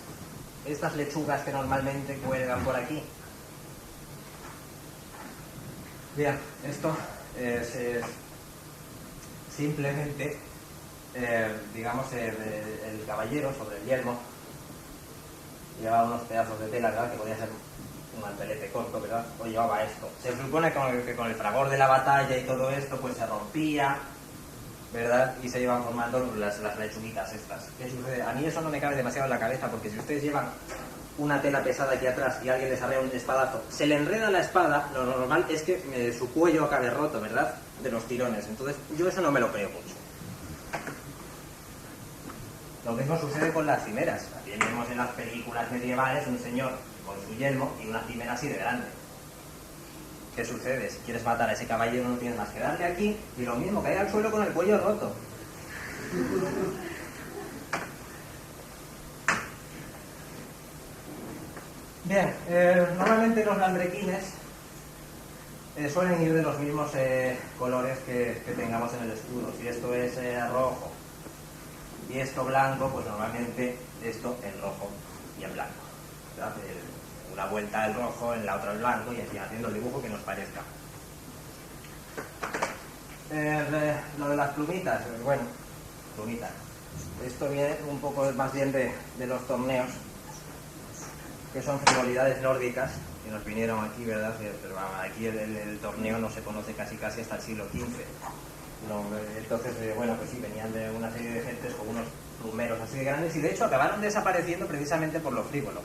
[SPEAKER 1] estas lechugas que normalmente cuelgan por aquí. Bien, esto es simplemente, digamos, el caballero sobre el yelmo llevaba unos pedazos de tela, ¿verdad? Que podía ser un alperete corto, ¿verdad? O llevaba esto. Se supone que con el fragor de la batalla y todo esto, pues se rompía, ¿verdad? Y se iban formando las lechuguitas estas. ¿Qué sucede? A mí eso no me cabe demasiado en la cabeza, porque si ustedes llevan una tela pesada aquí atrás y alguien les arrea un espadazo, se le enreda la espada, lo normal es que su cuello acabe roto, ¿verdad? De los tirones. Entonces, yo eso no me lo creo mucho. Lo mismo sucede con las cimeras. También vemos en las películas medievales un señor con su yelmo y una cimera así de grande. ¿Qué sucede? Si quieres matar a ese caballero no tienes más que darle aquí y lo mismo, caer al suelo con el cuello roto. Bien, normalmente los lambrequines suelen ir de los mismos colores que tengamos en el escudo. Si esto es rojo y esto blanco, pues normalmente esto en rojo y en blanco, ¿verdad? Una vuelta el rojo, en la otra el blanco, y así haciendo el dibujo que nos parezca. Lo de las plumitas, bueno, plumitas. Esto viene un poco más bien de los torneos, que son frivolidades nórdicas, que nos vinieron aquí, ¿verdad? Pero aquí el torneo no se conoce casi hasta el siglo XV. No, entonces, bueno, pues sí, venían de una serie de gentes con unos plumeros así de grandes, y de hecho acabaron desapareciendo precisamente por lo frívolo.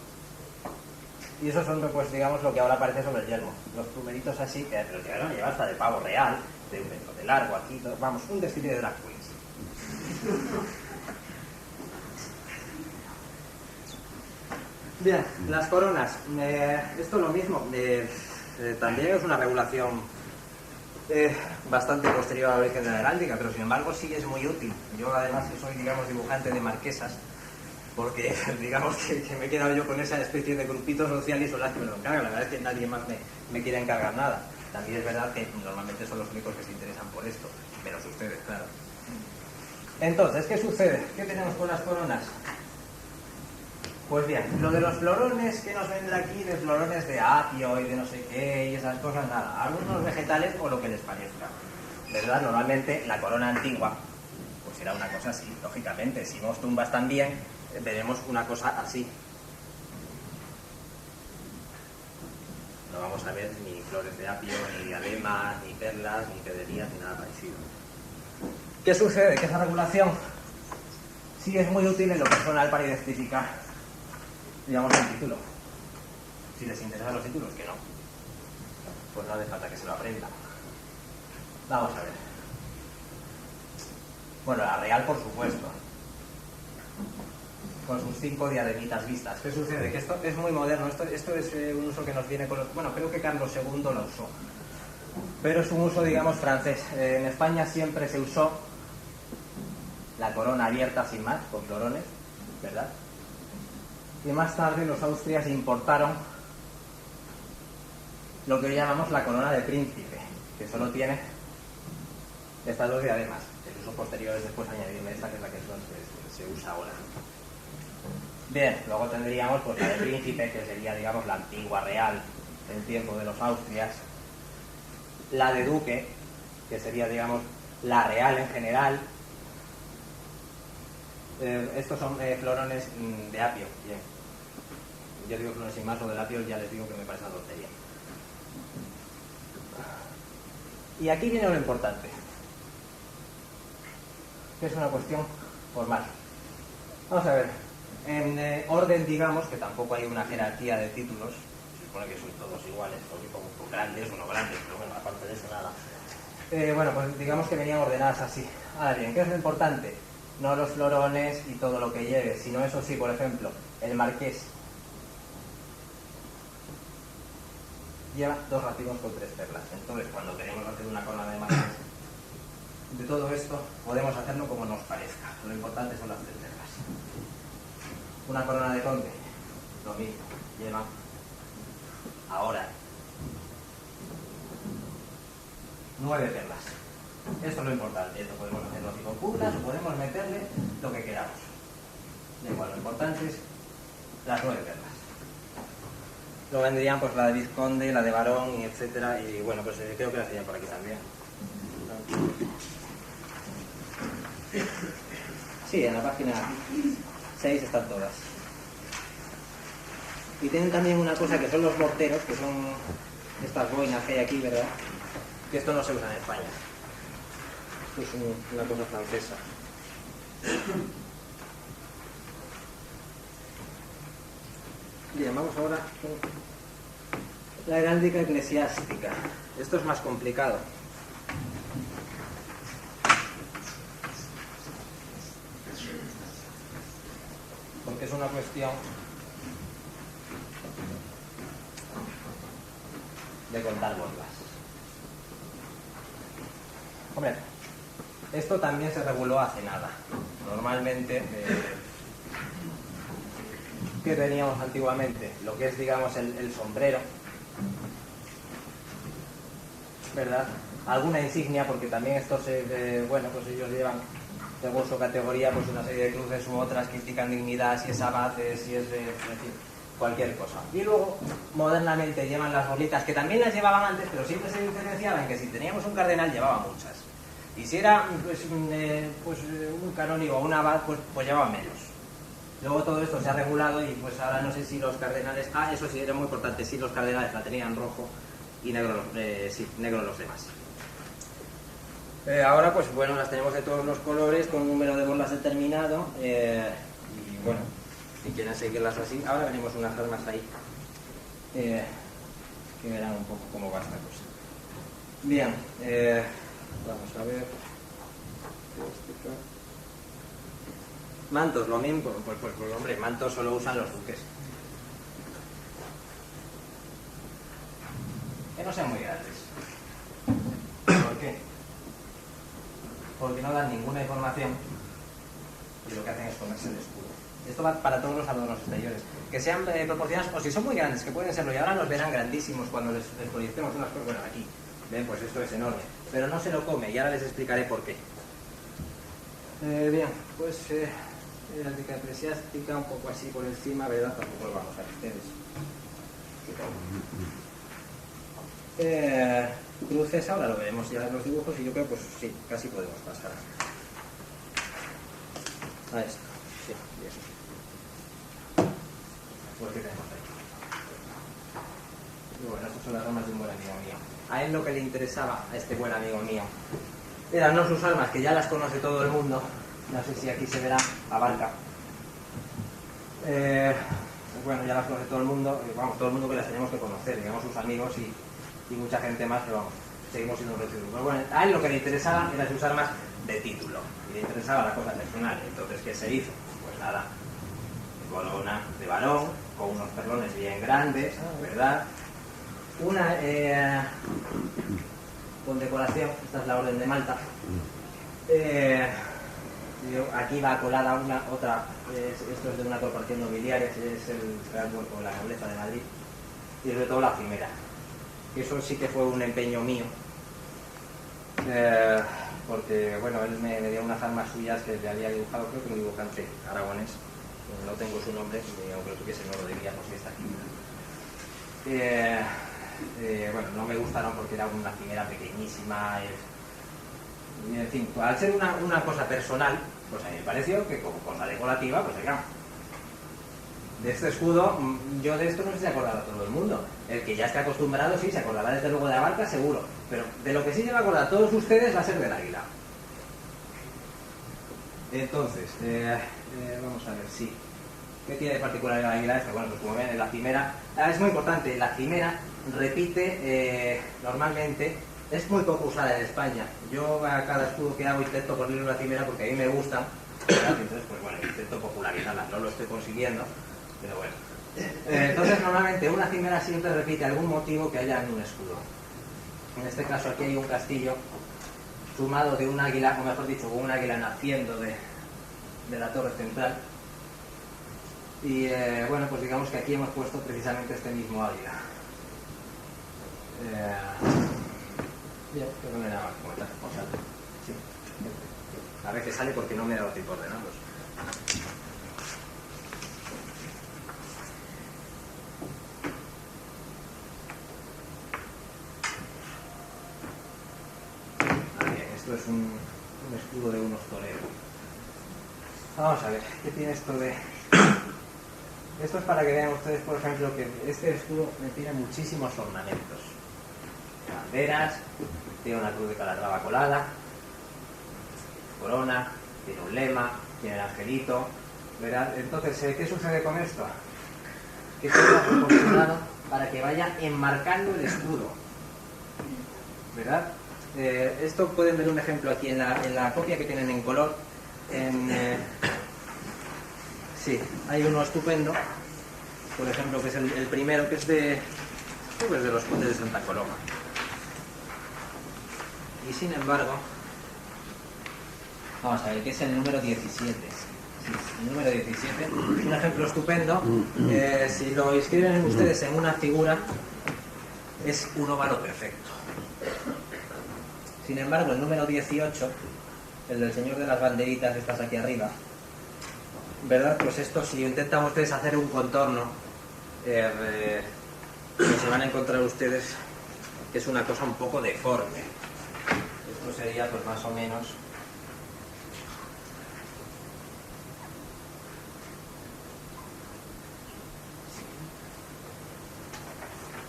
[SPEAKER 1] Y esos son, pues, digamos, lo que ahora aparece sobre el yelmo. Los plumeritos así, que los llegaron a llevar hasta de pavo real, de 1 metro de largo, aquí, todo, vamos, un desfile de drag queens. Bien, las coronas. Esto es lo mismo. También es una regulación bastante posterior a la origen de la heráldica, pero sin embargo sí es muy útil. Yo además soy, digamos, dibujante de marquesas, porque digamos que me he quedado yo con esa especie de grupito social y son las que me lo encargan. La verdad es que nadie más me quiere encargar nada. También es verdad que normalmente son los únicos que se interesan por esto, menos ustedes, claro. Entonces, ¿qué sucede? ¿Qué tenemos con las coronas? Pues bien, lo de los florones que nos venden aquí, de florones de apio y de no sé qué y esas cosas, nada. Algunos vegetales o lo que les parezca, ¿verdad? Normalmente la corona antigua, pues era una cosa así, lógicamente. Si vos tumbas también, veremos una cosa así. No vamos a ver ni flores de apio, ni diademas, ni perlas, ni pedrerías, ni nada parecido. ¿Qué sucede? Que esa regulación sí es muy útil en lo personal para identificar, digamos, el título. Si les interesan los títulos, que no, pues no hace falta que se lo aprendan. Vamos a ver. Bueno, la real, por supuesto, con sus 5 diademitas vistas. ¿Qué sucede? Que esto es muy moderno. Esto es un uso que nos viene con los... Bueno, creo que Carlos II lo usó, pero es un uso, digamos, francés. En España siempre se usó la corona abierta sin más, con florones, ¿verdad? Y más tarde los austrias importaron lo que hoy llamamos la corona de príncipe, que solo tiene estas 2 diademas. El uso posterior es después añadirle esta, que es la que se usa ahora. Bien, luego tendríamos pues la de príncipe, que sería, digamos, la antigua real del tiempo de los austrias. La de duque, que sería, digamos, la real en general. Estos son florones de apio, bien. Yo digo flores sin más, lo del apio ya les digo que me parece una tontería. Y aquí viene lo importante, que es una cuestión formal. Vamos a ver, en orden, digamos, que tampoco hay una jerarquía de títulos, se supone que son todos iguales, porque como grandes, uno grandes, pero bueno, aparte de eso nada. Bueno, pues digamos que venían ordenadas así. Ahora bien, ¿qué es lo importante? No los florones y todo lo que lleve, sino eso sí, por ejemplo, el marqués lleva 2 racimos con 3 perlas. Entonces, cuando queremos hacer una corona de marqués, de todo esto podemos hacerlo como nos parezca. Lo importante son las 3 perlas. Una corona de conde, lo mismo, lleva ahora 9 perlas. Esto es lo importante. Esto podemos hacerlo así con curvas o podemos meterle lo que queramos. Da igual, lo importante es las 9 perlas. Luego vendrían pues la de vizconde, la de barón, y etcétera. Y bueno, pues creo que las tenían por aquí también. Sí, en la página 6 están todas. Y tienen también una cosa que son los morteros, que son estas boinas que hay aquí, ¿verdad? Que esto no se usa en España. Esto es una cosa francesa. Bien, vamos ahora con la heráldica eclesiástica. Esto es más complicado. Porque es una cuestión de contar bombas. Hombre, esto también se reguló hace nada. Normalmente, ¿qué teníamos antiguamente? Lo que es, digamos, el sombrero. ¿verdad? Alguna insignia, porque también estos, bueno, pues ellos llevan, según su categoría, pues una serie de cruces u otras que indican dignidad, si es abate, si es, en fin, cualquier cosa. Y luego, modernamente, llevan las bolitas, que también las llevaban antes, pero siempre se diferenciaban que si teníamos un cardenal, llevaba muchas. Y si era pues, un canónigo o un abad, pues llevaba menos. Luego todo esto se ha regulado y pues ahora no sé si los cardenales... Ah, eso sí, era muy importante, si los cardenales la tenían rojo y negro, sí, negro los demás. Ahora pues bueno, las tenemos de todos los colores, con un número de bolas determinado. Y bueno, si quieren seguirlas así, ahora venimos unas armas ahí. Que verán un poco cómo va esta cosa. Bien, vamos a ver. Mantos, lo mismo, pues hombre, mantos solo usan los duques. Que no sean muy grandes. ¿Por qué? Porque no dan ninguna información y lo que hacen es ponerse el escudo. Esto va para todos los adornos exteriores. Que sean proporcionados, o si son muy grandes, que pueden serlo, y ahora los verán grandísimos cuando les proyectemos unas cosas. Bueno, aquí, ven, pues esto es enorme. Pero no se lo come, y ahora les explicaré por qué. Bien, pues... la ética eclesiástica, un poco así por encima, ¿verdad? Tampoco lo vamos a ver ustedes. Cruces, ahora lo veremos ya en los dibujos y yo creo pues sí, casi podemos pasar a esto. Sí, bien. Pues ¿qué tenemos ahí? Y bueno, estas son las armas de un buen amigo mío. A él lo que le interesaba, a este buen amigo mío, eran no sus armas, que ya las conoce todo el mundo. No sé si aquí se verá, abarca. Bueno, ya las conoce todo el mundo, vamos, todo el mundo que las tenemos que conocer, digamos sus amigos y mucha gente más, pero vamos, seguimos siendo un residuo. Pero bueno, a él lo que le interesaba eran sus armas de título, y le interesaba la cosa personal. Entonces, ¿qué se hizo? Pues nada, corona de varón, con unos perlones bien grandes, ¿verdad? Una condecoración, esta es la Orden de Malta. Aquí va colada otra, esto es de una corporación nobiliaria, es el Real Cuerpo de la Nobleza de Madrid, y sobre todo la cimera. Eso sí que fue un empeño mío, porque bueno, él me dio unas armas suyas que le había dibujado, creo que un dibujante aragonés, no tengo su nombre, aunque lo tuviese no lo diría por si está aquí. Bueno, no me gustaron porque era una cimera pequeñísima, y en fin, al ser una cosa personal, pues a mí me pareció que como cosa decorativa, pues digamos, de este escudo, yo de esto no sé si se acordará todo el mundo. El que ya esté acostumbrado sí se acordará desde luego de la barca, seguro, pero de lo que sí se va a acordar todos ustedes va a ser del águila. Entonces, vamos a ver, sí. ¿Qué tiene de particular el águila esta? Bueno, pues como ven, en la cimera, es muy importante, la cimera repite normalmente. Es muy poco usada en España. Yo a cada escudo que hago intento ponerle una cimera porque a mí me gustan, ¿verdad? Entonces, pues bueno, intento popularizarla. No lo estoy consiguiendo, pero bueno. Entonces, normalmente una cimera siempre repite algún motivo que haya en un escudo. En este caso aquí hay un castillo sumado de un águila, o mejor dicho, un águila naciendo de la torre central. Y bueno, pues digamos que aquí hemos puesto precisamente este mismo águila. Bien, creo que no hay nada más que comentar. Vamos a ver. Sí. A veces sale porque no me he dado tiempo a ordenarlos. Bien, esto es un escudo de unos toreros. Vamos a ver, ¿qué tiene esto de...? Esto es para que vean ustedes, por ejemplo, que este escudo tiene muchísimos ornamentos. Banderas, tiene una cruz de Calatrava colada, corona, tiene un lema, tiene el angelito, ¿verdad? Entonces, ¿qué sucede con esto? Que esto está proporcionado para que vaya enmarcando el escudo, ¿verdad? Esto pueden ver un ejemplo aquí en la copia que tienen en color. Sí, hay uno estupendo, por ejemplo, que es el primero, que es de los condes de Santa Coloma. Y sin embargo, vamos a ver, que es el número 17. Sí, el número 17, un ejemplo estupendo. Si lo inscriben ustedes en una figura, es un óvalo perfecto. Sin embargo, el número 18, el del señor de las banderitas, estas aquí arriba, ¿verdad? Pues esto, si intentan ustedes hacer un contorno, pues se van a encontrar ustedes que es una cosa un poco deforme. Esto sería pues más o menos...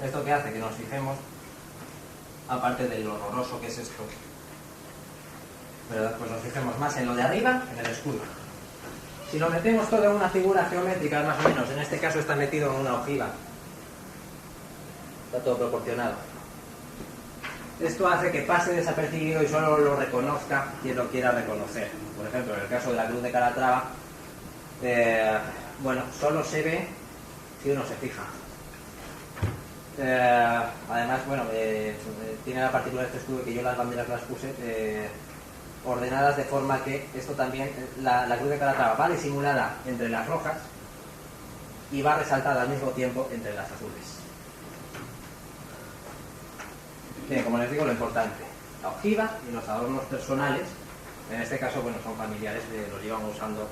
[SPEAKER 1] ¿Esto qué hace? Que nos fijemos, aparte de lo horroroso que es esto, ¿verdad? Pues nos fijemos más en lo de arriba, en el escudo. Si lo metemos todo en una figura geométrica, más o menos, en este caso está metido en una ojiva, está todo proporcionado. Esto hace que pase desapercibido y solo lo reconozca quien lo quiera reconocer. Por ejemplo, en el caso de la cruz de Calatrava, bueno, solo se ve si uno se fija. Además, bueno, tiene la particularidad de este escudo que yo las banderas las puse ordenadas de forma que esto también, la cruz de Calatrava va disimulada entre las rojas y va resaltada al mismo tiempo entre las azules. Bien, como les digo, lo importante, la ojiva y los adornos personales, en este caso, bueno, son familiares, los llevamos usando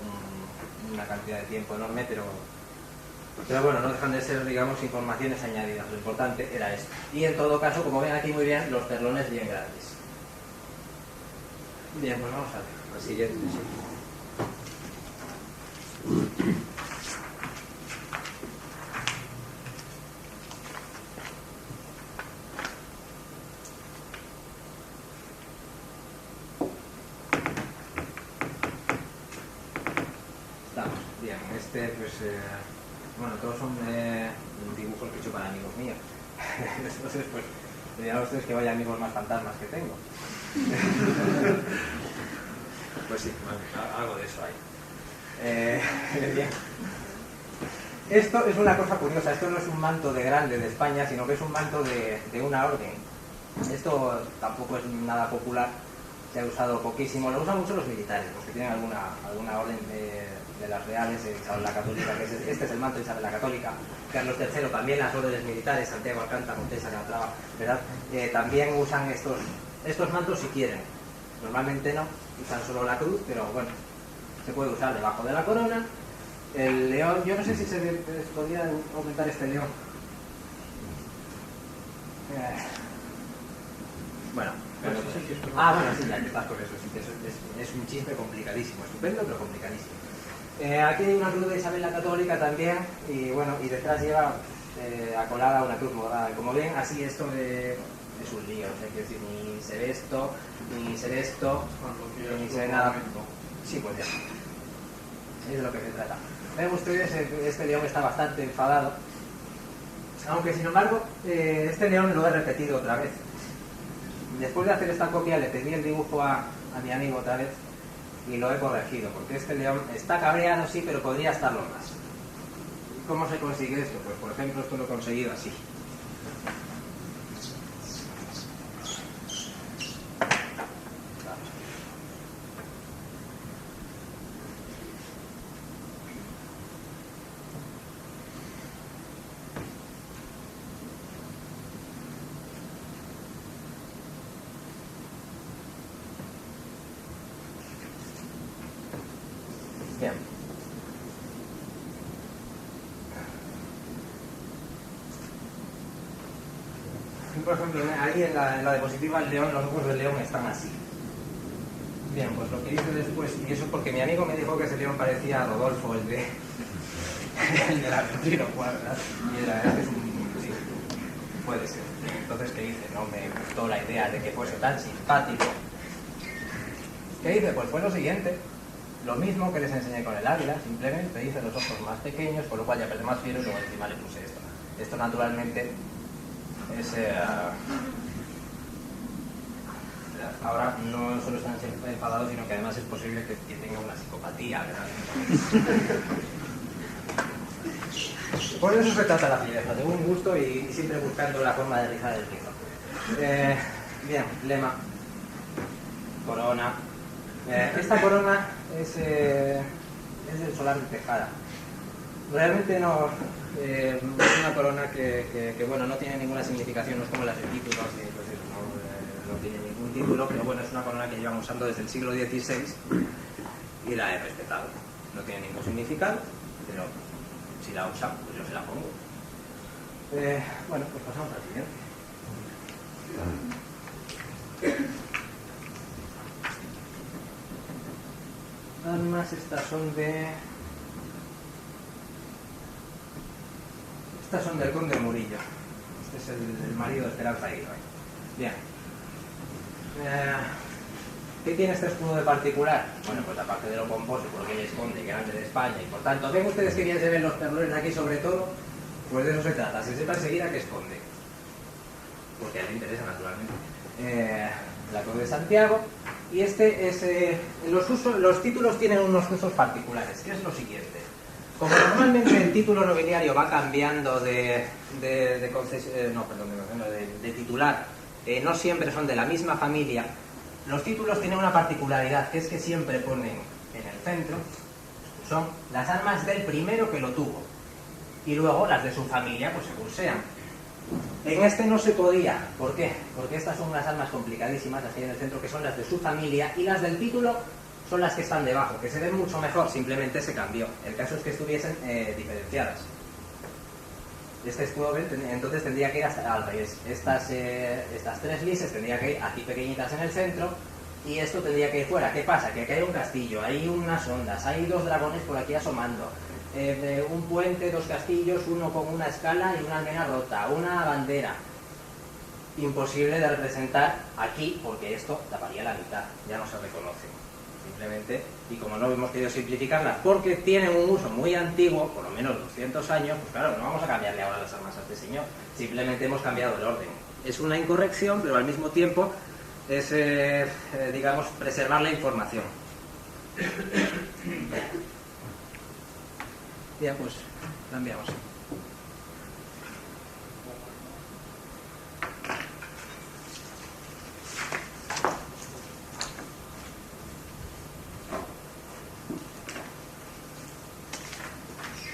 [SPEAKER 1] una cantidad de tiempo enorme, pero bueno, no dejan de ser, digamos, informaciones añadidas. Lo importante era esto. Y en todo caso, como ven aquí muy bien, los perlones bien grandes. Bien, pues vamos a ver al siguiente. Sí. Estamos. Bien, pues... bueno, todos son dibujos que he hecho para amigos míos. Entonces, pues, le dirán a ustedes que vaya amigos más fantasmas que tengo. Pues sí, algo de eso hay. Bien. Esto es una cosa curiosa. Esto no es un manto de grande de España, sino que es un manto de una orden. Esto tampoco es nada popular. Se ha usado poquísimo. Lo usan mucho los militares, los que tienen alguna orden de las reales, de Isabel la Católica, que este es el manto de Isabel la Católica, Carlos III, también las órdenes militares, Santiago Alcántara, Montesa, Calatrava, ¿verdad? También usan estos mantos si quieren. Normalmente no, usan solo la cruz, pero bueno, se puede usar debajo de la corona. El león, yo no sé si se podría aumentar este león. Bueno. Bueno, sí, ya estás con eso. Es un chiste complicadísimo, estupendo, pero complicadísimo. Aquí hay una cruz de Isabel la Católica también, y bueno, y detrás lleva acolada una cruz morada. Como ven, así esto es un lío, o sea, quiero decir, ni se ve esto, ni se ve esto, ni se ve nada. Sí, pues ya. Es de lo que se trata. Ven ustedes, este león está bastante enfadado, aunque sin embargo, este león lo he repetido otra vez. Después de hacer esta copia le pedí el dibujo a mi amigo otra vez y lo he corregido, porque este león está cabreado, sí, pero podría estarlo más. ¿Cómo se consigue esto? Pues por ejemplo esto lo he conseguido así. Bien. Por ejemplo, ahí en la diapositiva el león, los ojos del león están así. Bien, pues lo que hice después, y eso porque mi amigo me dijo que ese león parecía a Rodolfo, el de la Ventrilo Cuadras, y era, es un... sí, puede ser. Entonces, ¿qué hice? No me gustó la idea de que fuese tan simpático. ¿Qué hice? Pues fue lo siguiente. Lo mismo que les enseñé con el águila, simplemente hice los ojos más pequeños, por lo cual ya perdí más fiero y luego encima le puse esto. Esto naturalmente es... ahora no solo están enfadados, sino que además es posible que tenga una psicopatía, ¿verdad? Por eso se trata la belleza, de un gusto y siempre buscando la forma de rizar el rizo. Bien, lema, corona. Esta corona es del solar de Tejada. Realmente no es una corona que bueno, no tiene ninguna significación, no es como las de títulos, pues eso, ¿no? Los tiene ningún título, pero bueno, es una corona que llevamos usando desde el siglo XVI y la he respetado. No tiene ningún significado, pero si la usan, pues yo se la pongo. Bueno, pues pasamos al siguiente. Armas, estas son del conde Murillo. Este es el marido de Esperanza Aguirre. Bien. ¿Qué tiene este escudo de particular? Bueno, pues aparte de lo pomposo, porque ella es conde, grande de España, y por tanto, ¿ven ustedes que bien se ven los perlones de aquí sobre todo? Pues de eso se trata, se sepa enseguida que es conde. Porque a él le interesa, naturalmente. La Cruz de Santiago. Y este es... los títulos tienen unos usos particulares, que es lo siguiente. Como normalmente el título nobiliario va cambiando de titular, no siempre son de la misma familia, los títulos tienen una particularidad, que es que siempre ponen en el centro, son las armas del primero que lo tuvo, y luego las de su familia, pues según sean. En este no se podía. ¿Por qué? Porque estas son unas armas complicadísimas, las que hay en el centro, que son las de su familia, y las del título son las que están debajo, que se ven mucho mejor, simplemente se cambió. El caso es que estuviesen diferenciadas. Este escudo entonces tendría que ir hasta al revés. Estas tres lises tendrían que ir aquí pequeñitas en el centro, y esto tendría que ir fuera. ¿Qué pasa? Que aquí hay un castillo, hay unas ondas, hay dos dragones por aquí asomando, un puente, dos castillos, uno con una escala y una almena rota, una bandera. Imposible de representar aquí, porque esto taparía la mitad, ya no se reconoce. Simplemente, y como no hemos querido simplificarlas porque tienen un uso muy antiguo, por lo menos 200 años, pues claro, no vamos a cambiarle ahora las armas a este señor, simplemente hemos cambiado el orden. Es una incorrección, pero al mismo tiempo es, digamos, preservar la información. Ya, pues, cambiamos.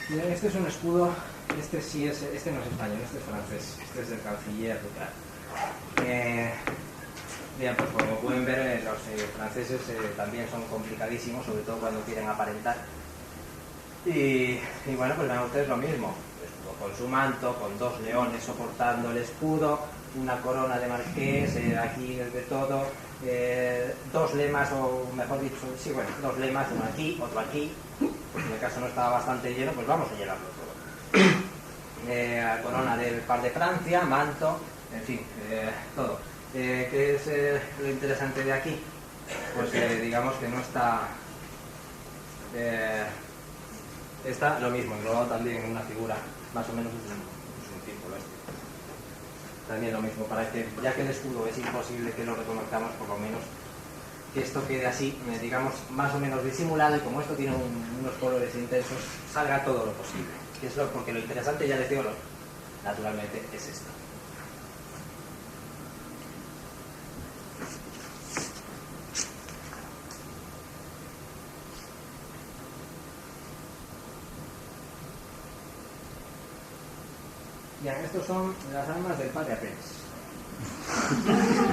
[SPEAKER 1] Bien, este es un escudo, este no es español, este es francés, este es del canciller ducal. Bien, pues como pueden ver, los franceses también son complicadísimos, sobre todo cuando quieren aparentar. Y bueno, pues vean ustedes lo mismo, con su manto, con dos leones soportando el escudo, una corona de marqués, aquí de todo, dos lemas, o mejor dicho, sí, bueno, dos lemas, uno aquí, otro aquí, pues en el caso no estaba bastante lleno, pues vamos a llenarlo todo. Corona del par de Francia, manto, en fin, todo. ¿Qué es lo interesante de aquí? Pues digamos que no está... está lo mismo, englobado también en una figura, más o menos es un símbolo este. También lo mismo, para que, ya que el escudo es imposible que lo reconozcamos, por lo menos que esto quede así, digamos, más o menos disimulado, y como esto tiene unos colores intensos, salga todo lo posible. Porque lo interesante, ya les digo, naturalmente, es esto. Bien, estos son las armas del padre Apenas.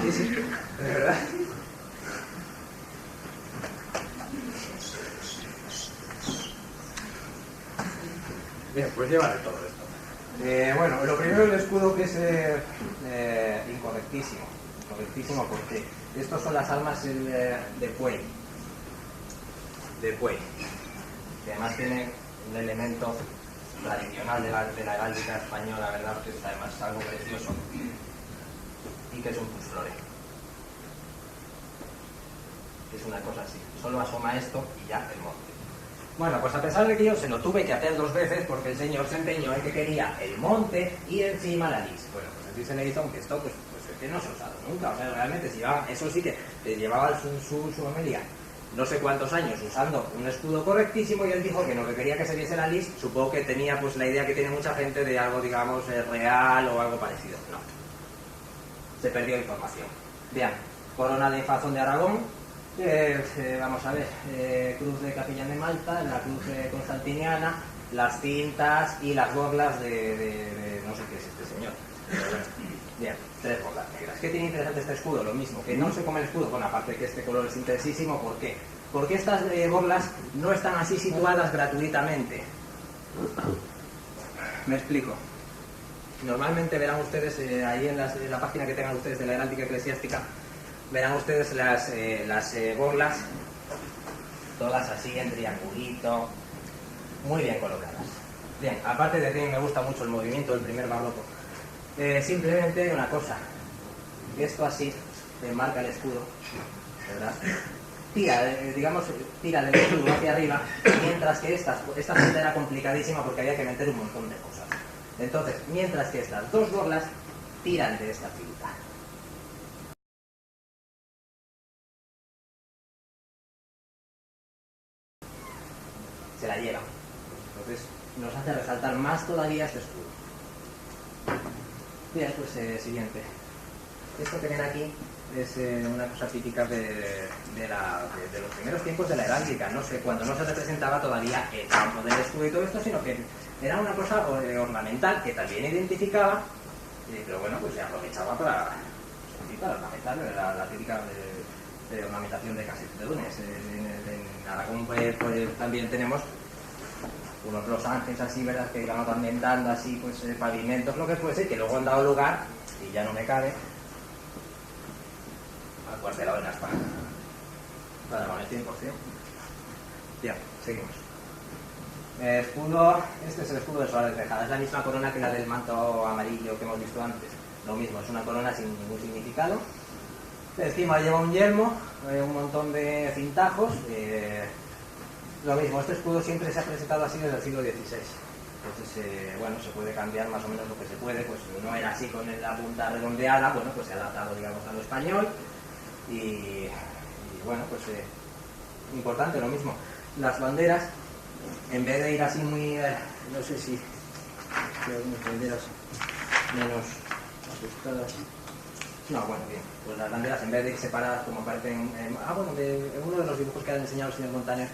[SPEAKER 1] Sí, sí, de verdad. Bien, pues llevaré todo esto. Bueno, lo primero del escudo, que es incorrectísimo, porque estos son las armas de Puey, que además tienen un elemento tradicional de la heráldica española, ¿verdad? Que es además algo precioso, y que es un puzflore. Es una cosa así, solo asoma esto y ya el monte. Bueno, pues a pesar de que yo se lo tuve que hacer 2 veces, porque el señor se empeñó en que quería el monte y encima la lis. Bueno, pues así se le hizo, aunque esto pues es que no se ha usado nunca. O sea, realmente si llevaba, eso sí que llevaba su homelía no sé cuántos años usando un escudo correctísimo, y él dijo que no, que quería que se viese la lis. Supongo que tenía pues la idea que tiene mucha gente de algo, digamos, real o algo parecido. No, se perdió información. Bien, corona de Infazón de Aragón, vamos a ver, cruz de Capellán de Malta, la cruz constantiniana, las cintas y las borlas de no sé qué es este señor. Pero bueno, bien, 3 borlas negras. ¿qué tiene interesante este escudo? Lo mismo, que no se come el escudo, bueno, aparte de que este color es intensísimo, ¿por qué? Porque estas borlas no están así situadas gratuitamente. Me explico. Normalmente verán ustedes, ahí en la página que tengan ustedes de la heráldica eclesiástica, verán ustedes las borlas, todas así en triangulito, muy bien colocadas. Bien, aparte de que me gusta mucho el movimiento del primer barroco, simplemente una cosa, esto así, marca el escudo, ¿verdad? Tira del escudo hacia arriba, mientras que esta era complicadísima porque había que meter un montón de cosas. Entonces, mientras que estas dos borlas tiran de esta figura. Se la llevan. Entonces, nos hace resaltar más todavía este escudo. Bien, pues siguiente. Esto que ven aquí es una cosa típica de los primeros tiempos de la heráldica. No sé, cuando no se representaba todavía el campo del escudo y todo esto, sino que era una cosa ornamental que también identificaba, pero bueno, pues se aprovechaba para ornamentar, la típica de ornamentación de casas de dunes. En Aragón pues también tenemos unos los ángeles así, ¿verdad?, que iban ornamentando así, pues pavimentos, lo que fuese, que luego han dado lugar, y ya no me cabe, al cuartelado en Aspa. Para con el 100%. Bien, seguimos. Escudo, este es el escudo de Solana de Tejada, es la misma corona que la del manto amarillo que hemos visto antes. Lo mismo, es una corona sin ningún significado. Encima lleva un yelmo, un montón de cintajos. Lo mismo, este escudo siempre se ha presentado así desde el siglo XVI. Entonces, bueno, se puede cambiar más o menos lo que se puede, pues no era así con la punta redondeada, bueno, pues se ha adaptado, digamos, a lo español. Y bueno, pues importante, lo mismo. Las banderas, en vez de ir así muy, no sé si hay algunas banderas menos ajustadas. No, bueno, bien, pues las banderas en vez de ir separadas como aparecen en uno de los dibujos que ha enseñado el señor Montaner,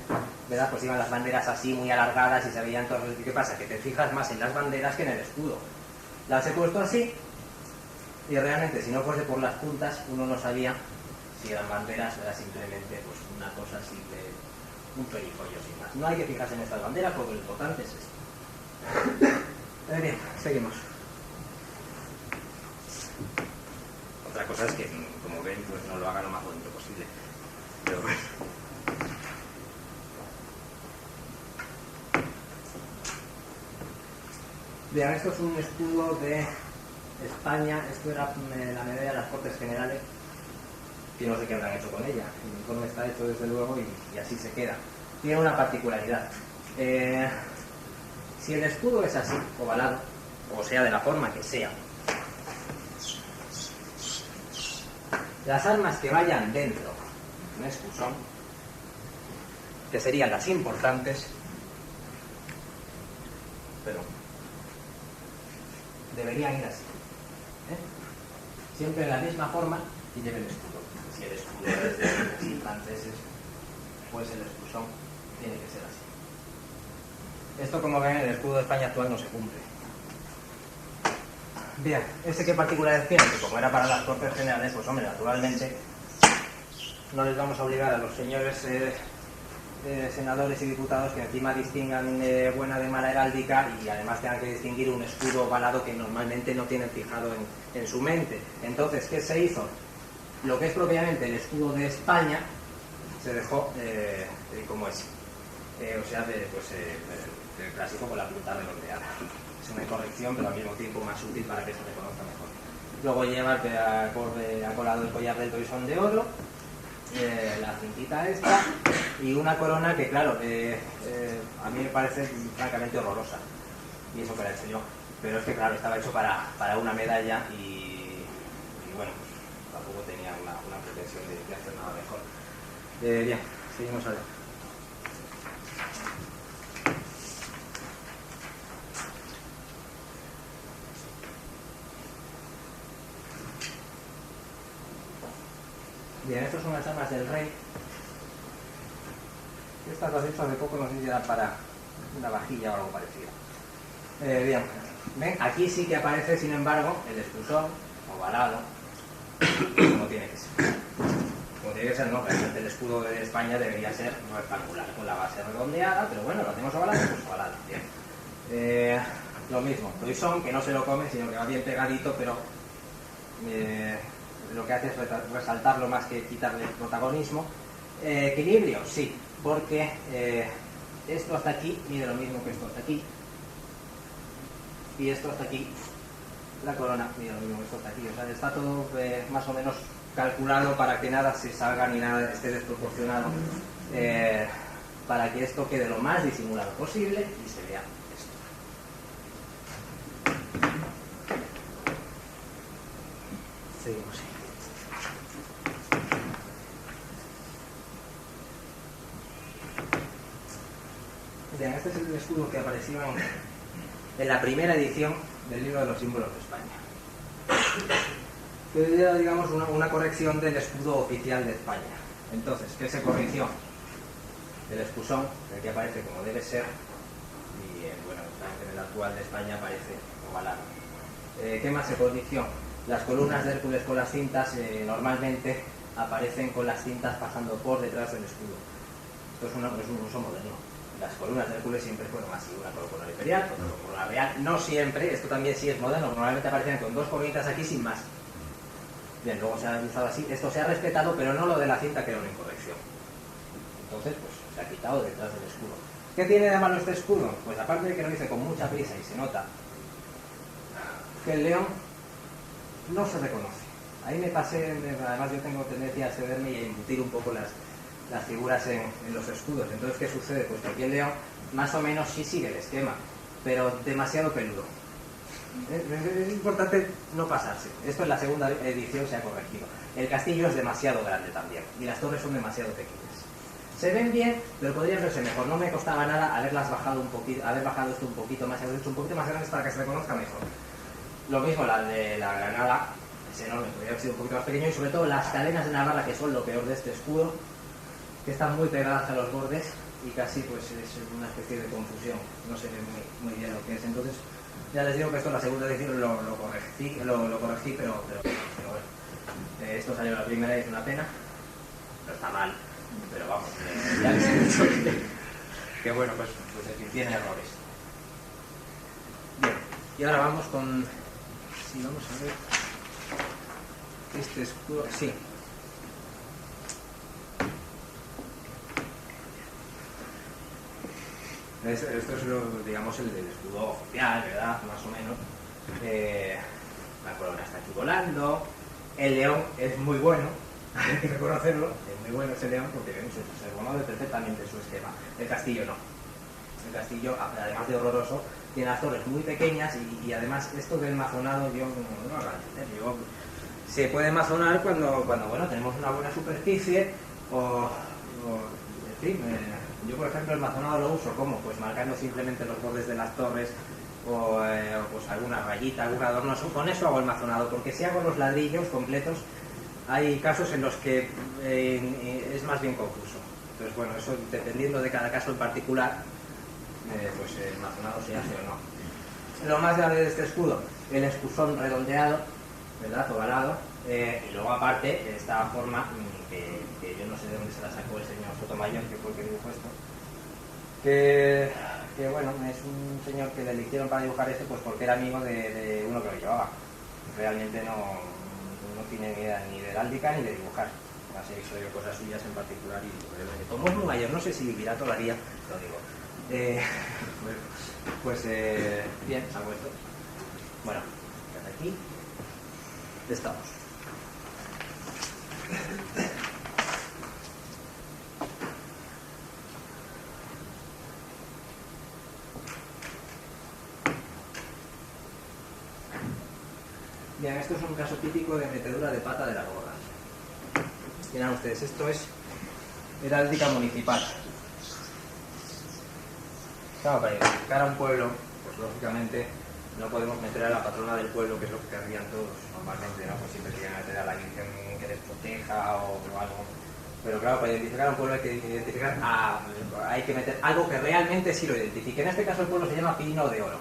[SPEAKER 1] ¿verdad? Pues iban las banderas así muy alargadas y se veían todas. ¿Y qué pasa? Que te fijas más en las banderas que en el escudo. Las he puesto así y realmente si no fuese por las puntas uno no sabía si eran banderas o era simplemente pues una cosa así de un perifollo sin más. No hay que fijarse en estas banderas porque lo importante es esto. Bien, seguimos. Otra cosa es que, como ven, pues no lo haga lo más bonito posible. Pero bueno. Vean, esto es un escudo de España. Esto era la medalla de las Cortes Generales. Que no sé qué habrán hecho con ella. El uniforme está hecho desde luego y así se queda. Tiene una particularidad. Si el escudo es así, ovalado, o sea, de la forma que sea, las armas que vayan dentro de un escusón, que serían las importantes, pero deberían ir así, siempre en la misma forma y lleven el escudo. Si el escudo es de los franceses, pues el escusón tiene que ser así. Esto, como ven, en el escudo de España actual no se cumple. Bien, ¿este qué particularidad tiene? Que como era para las Cortes Generales, pues hombre, naturalmente no les vamos a obligar a los señores senadores y diputados que encima distingan buena de mala heráldica y además tengan que distinguir un escudo ovalado que normalmente no tienen fijado en su mente. Entonces, ¿qué se hizo? Lo que es propiamente el escudo de España se dejó como es. O sea, el clásico con la punta redondeada. Es una corrección, pero al mismo tiempo más útil para que se reconozca mejor. Luego lleva el colado el collar del toisón de oro, la cintita esta y una corona que, claro, a mí me parece francamente horrorosa. Y eso que la he hecho yo. Pero es que, claro, estaba hecho para una medalla y bueno, pues tampoco tenía una pretensión de hacer nada mejor. Bien, seguimos a ver. Bien, estas son las armas del rey. Estas las he hecho hace poco, no sé si eran para una vajilla o algo parecido. Bien, ¿ven? Aquí sí que aparece, sin embargo, el escusón ovalado, como tiene que ser. Como tiene que ser, no, realmente el escudo de España debería ser rectangular, con la base redondeada, pero bueno, lo hacemos ovalado, pues ovalado, bien. Lo mismo, Toisón, que no se lo come, sino que va bien pegadito, pero lo que hace es resaltarlo más que quitarle protagonismo. Equilibrio, sí, porque esto hasta aquí mide lo mismo que esto hasta aquí, y esto hasta aquí, la corona mide lo mismo que esto hasta aquí, o sea, está todo más o menos calculado para que nada se salga ni nada esté desproporcionado, para que esto quede lo más disimulado posible y se vea esto. Seguimos. Bien, este es el escudo que apareció en la primera edición del libro de los símbolos de España. Que era, digamos, una corrección del escudo oficial de España. Entonces, ¿qué se corrigió? El escusón, el que aparece como debe ser, y bueno, en el actual de España aparece ovalado. ¿Qué más se corrigió? Las columnas de Hércules con las cintas normalmente aparecen con las cintas pasando por detrás del escudo. Esto es un uso moderno. Las columnas de Hércules siempre fueron así, una columna imperial, otra columna real. No siempre, esto también sí es moderno, normalmente aparecen con dos columnitas aquí sin más. Bien, luego se ha usado así. Esto se ha respetado, pero no lo de la cinta, que era una incorrección. Entonces, pues se ha quitado detrás del escudo. ¿Qué tiene de malo este escudo? Pues aparte de que lo hice con mucha prisa y se nota que el león no se reconoce. Ahí me pasé, además yo tengo tendencia a excederme y a embutir un poco las figuras en los escudos. Entonces, ¿qué sucede? Pues que aquí el león más o menos sí sigue el esquema, pero demasiado peludo. Es importante no pasarse. Esto en la segunda edición se ha corregido. El castillo es demasiado grande también y las torres son demasiado pequeñas. Se ven bien, pero podrían verse mejor. No me costaba nada haberlas bajado un poquito, haber bajado esto un poquito más, haber hecho un poquito más grandes para que se reconozca mejor. Lo mismo la de la Granada, es enorme, podría haber sido un poquito más pequeño, y sobre todo las cadenas de Navarra, que son lo peor de este escudo, que están muy pegadas a los bordes y casi pues es una especie de confusión. No se ve muy bien lo que es. Entonces, ya les digo que esto en la segunda edición lo corregí, pero bueno. Esto salió la primera y es una pena. No está mal, pero vamos, ya les he dicho que bueno, pues en fin, tiene errores. Bien, y ahora vamos con... Sí, vamos a ver... Este escudo... Sí. Esto es, digamos, el del escudo oficial, ¿verdad? Más o menos. La corona está aquí volando. El león es muy bueno, hay que reconocerlo. Es muy bueno ese león porque se reconoce perfectamente su esquema. El castillo no. El castillo, además de horroroso, tiene las torres muy pequeñas y además esto del mazonado yo no lo entiendo. Se puede mazonar cuando bueno, tenemos una buena superficie o en fin... Yo, por ejemplo, el mazonado lo uso como, pues marcando simplemente los bordes de las torres o pues alguna rayita, algún adorno. Con eso hago el mazonado, porque si hago los ladrillos completos, hay casos en los que es más bien confuso. Entonces, bueno, eso dependiendo de cada caso en particular, pues el mazonado se hace o no. Lo más grave de este escudo, el escusón redondeado, ¿verdad? Ovalado, y luego aparte esta forma que yo no sé de dónde se la sacó el señor Sotomayor, que fue el que dibujó esto, que bueno, es un señor que le eligieron para dibujar esto pues porque era amigo de uno que lo llevaba. Realmente no tiene ni idea ni de heráldica ni de dibujar. Así que hizo cosas suyas en particular y como es muy mayor, no sé si vivirá todavía, lo digo. Pues bien, hago esto. Bueno, hasta aquí estamos. Bien, esto es un caso típico de metedura de pata de la gorra. Miren ustedes, esto es heráldica municipal. Claro, para identificar a un pueblo, pues lógicamente no podemos meter a la patrona del pueblo, que es lo que querrían todos normalmente, ¿no? Pues siempre quieren meter a la Virgen que les proteja o algo. Pero claro, para identificar a un pueblo hay que meter algo que realmente sí lo identifique. En este caso el pueblo se llama Pino de Oro.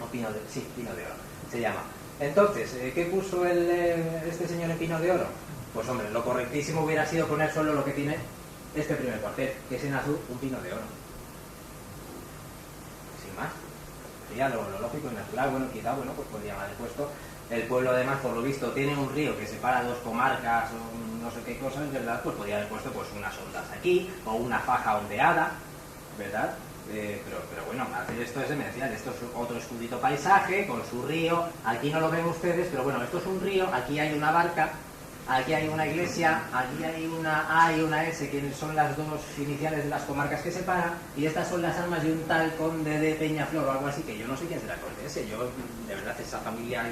[SPEAKER 1] O Pino de Oro se llama. Entonces, ¿qué puso este señor en Pino de Oro? Pues hombre, lo correctísimo hubiera sido poner solo lo que tiene este primer cuartel, que es en azul un pino de oro. Sin más. Sería lo lógico y natural. Bueno, quizá, bueno, pues podrían haber puesto. El pueblo, además, por lo visto, tiene un río que separa dos comarcas o no sé qué cosas, ¿verdad? Pues podría haber puesto pues unas ondas aquí o una faja ondeada, ¿verdad? Pero bueno, esto es demencial. Esto es otro escudito paisaje con su río. Aquí no lo ven ustedes, pero bueno, esto es un río. Aquí hay una barca, aquí hay una iglesia, aquí hay una A y una S, que son las dos iniciales de las comarcas que separan, y estas son las armas de un tal conde de Peñaflor o algo así, que yo no sé quién será el conde ese. Yo, de verdad, esa familia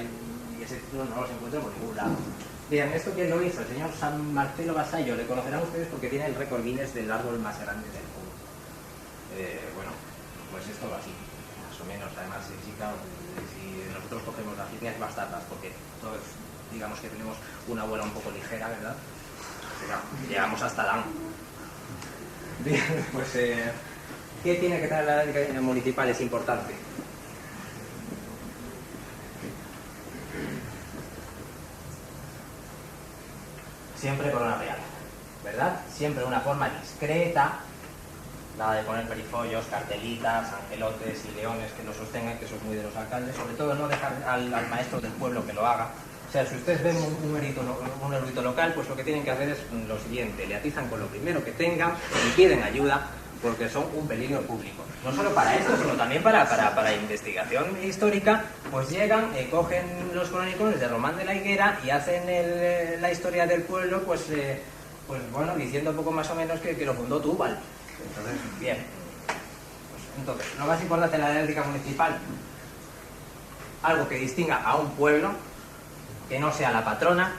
[SPEAKER 1] y ese título no los encuentro por ningún lado. Bien, ¿esto quién lo hizo? El señor San Marcelo Vasallo. Le conocerán ustedes porque tiene el récord Guinness del árbol más grande del mundo. Bueno, pues esto va así, más o menos. Además, si nosotros cogemos las líneas bastardas, porque todos, digamos que tenemos una abuela un poco ligera, ¿verdad? Llegamos hasta Adán. Bien, pues, ¿qué tiene que tener la ley municipal? Es importante. Siempre corona real, ¿verdad? Siempre de una forma discreta. Nada de poner perifollos, cartelitas, angelotes y leones que lo sostengan, que eso es muy de los alcaldes. Sobre todo no dejar al maestro del pueblo que lo haga. O sea, si ustedes ven un erudito local, pues lo que tienen que hacer es lo siguiente: le atizan con lo primero que tengan y piden ayuda, porque son un peligro público. No solo para esto, sino también para investigación histórica. Pues llegan, cogen los crónicos de Román de la Higuera y hacen la historia del pueblo, pues bueno, diciendo un poco más o menos que lo fundó Túbal. Entonces, bien. Entonces, lo más importante en la dialéctica municipal, algo que distinga a un pueblo, que no sea la patrona,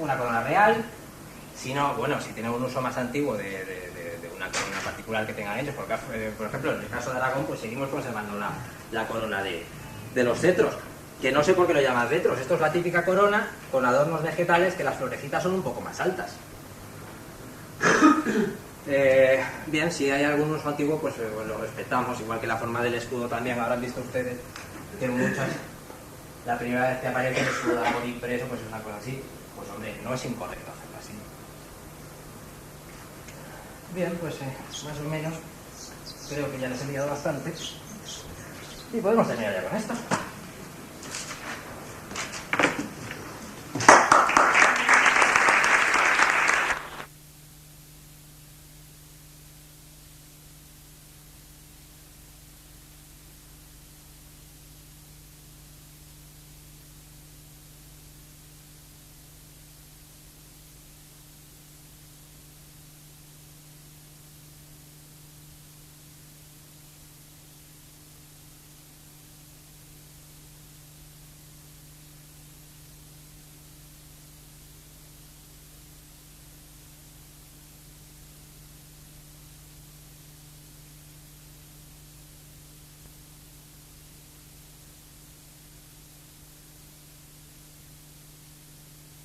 [SPEAKER 1] una corona real, sino, bueno, si tiene un uso más antiguo de una corona particular que tengan ellos, porque, por ejemplo, en el caso de Aragón, pues seguimos conservando la corona de los cetros, que no sé por qué lo llaman cetros. Esto es la típica corona con adornos vegetales, que las florecitas son un poco más altas. Bien, si hay algún uso antiguo, pues lo respetamos, igual que la forma del escudo también. Habrán visto ustedes que muchas, la primera vez que aparece el escudo de amor impreso, pues es una cosa así. Pues hombre, no es incorrecto hacerlo así. Bien, pues más o menos creo que ya les he enviado bastante y podemos terminar ya con esto.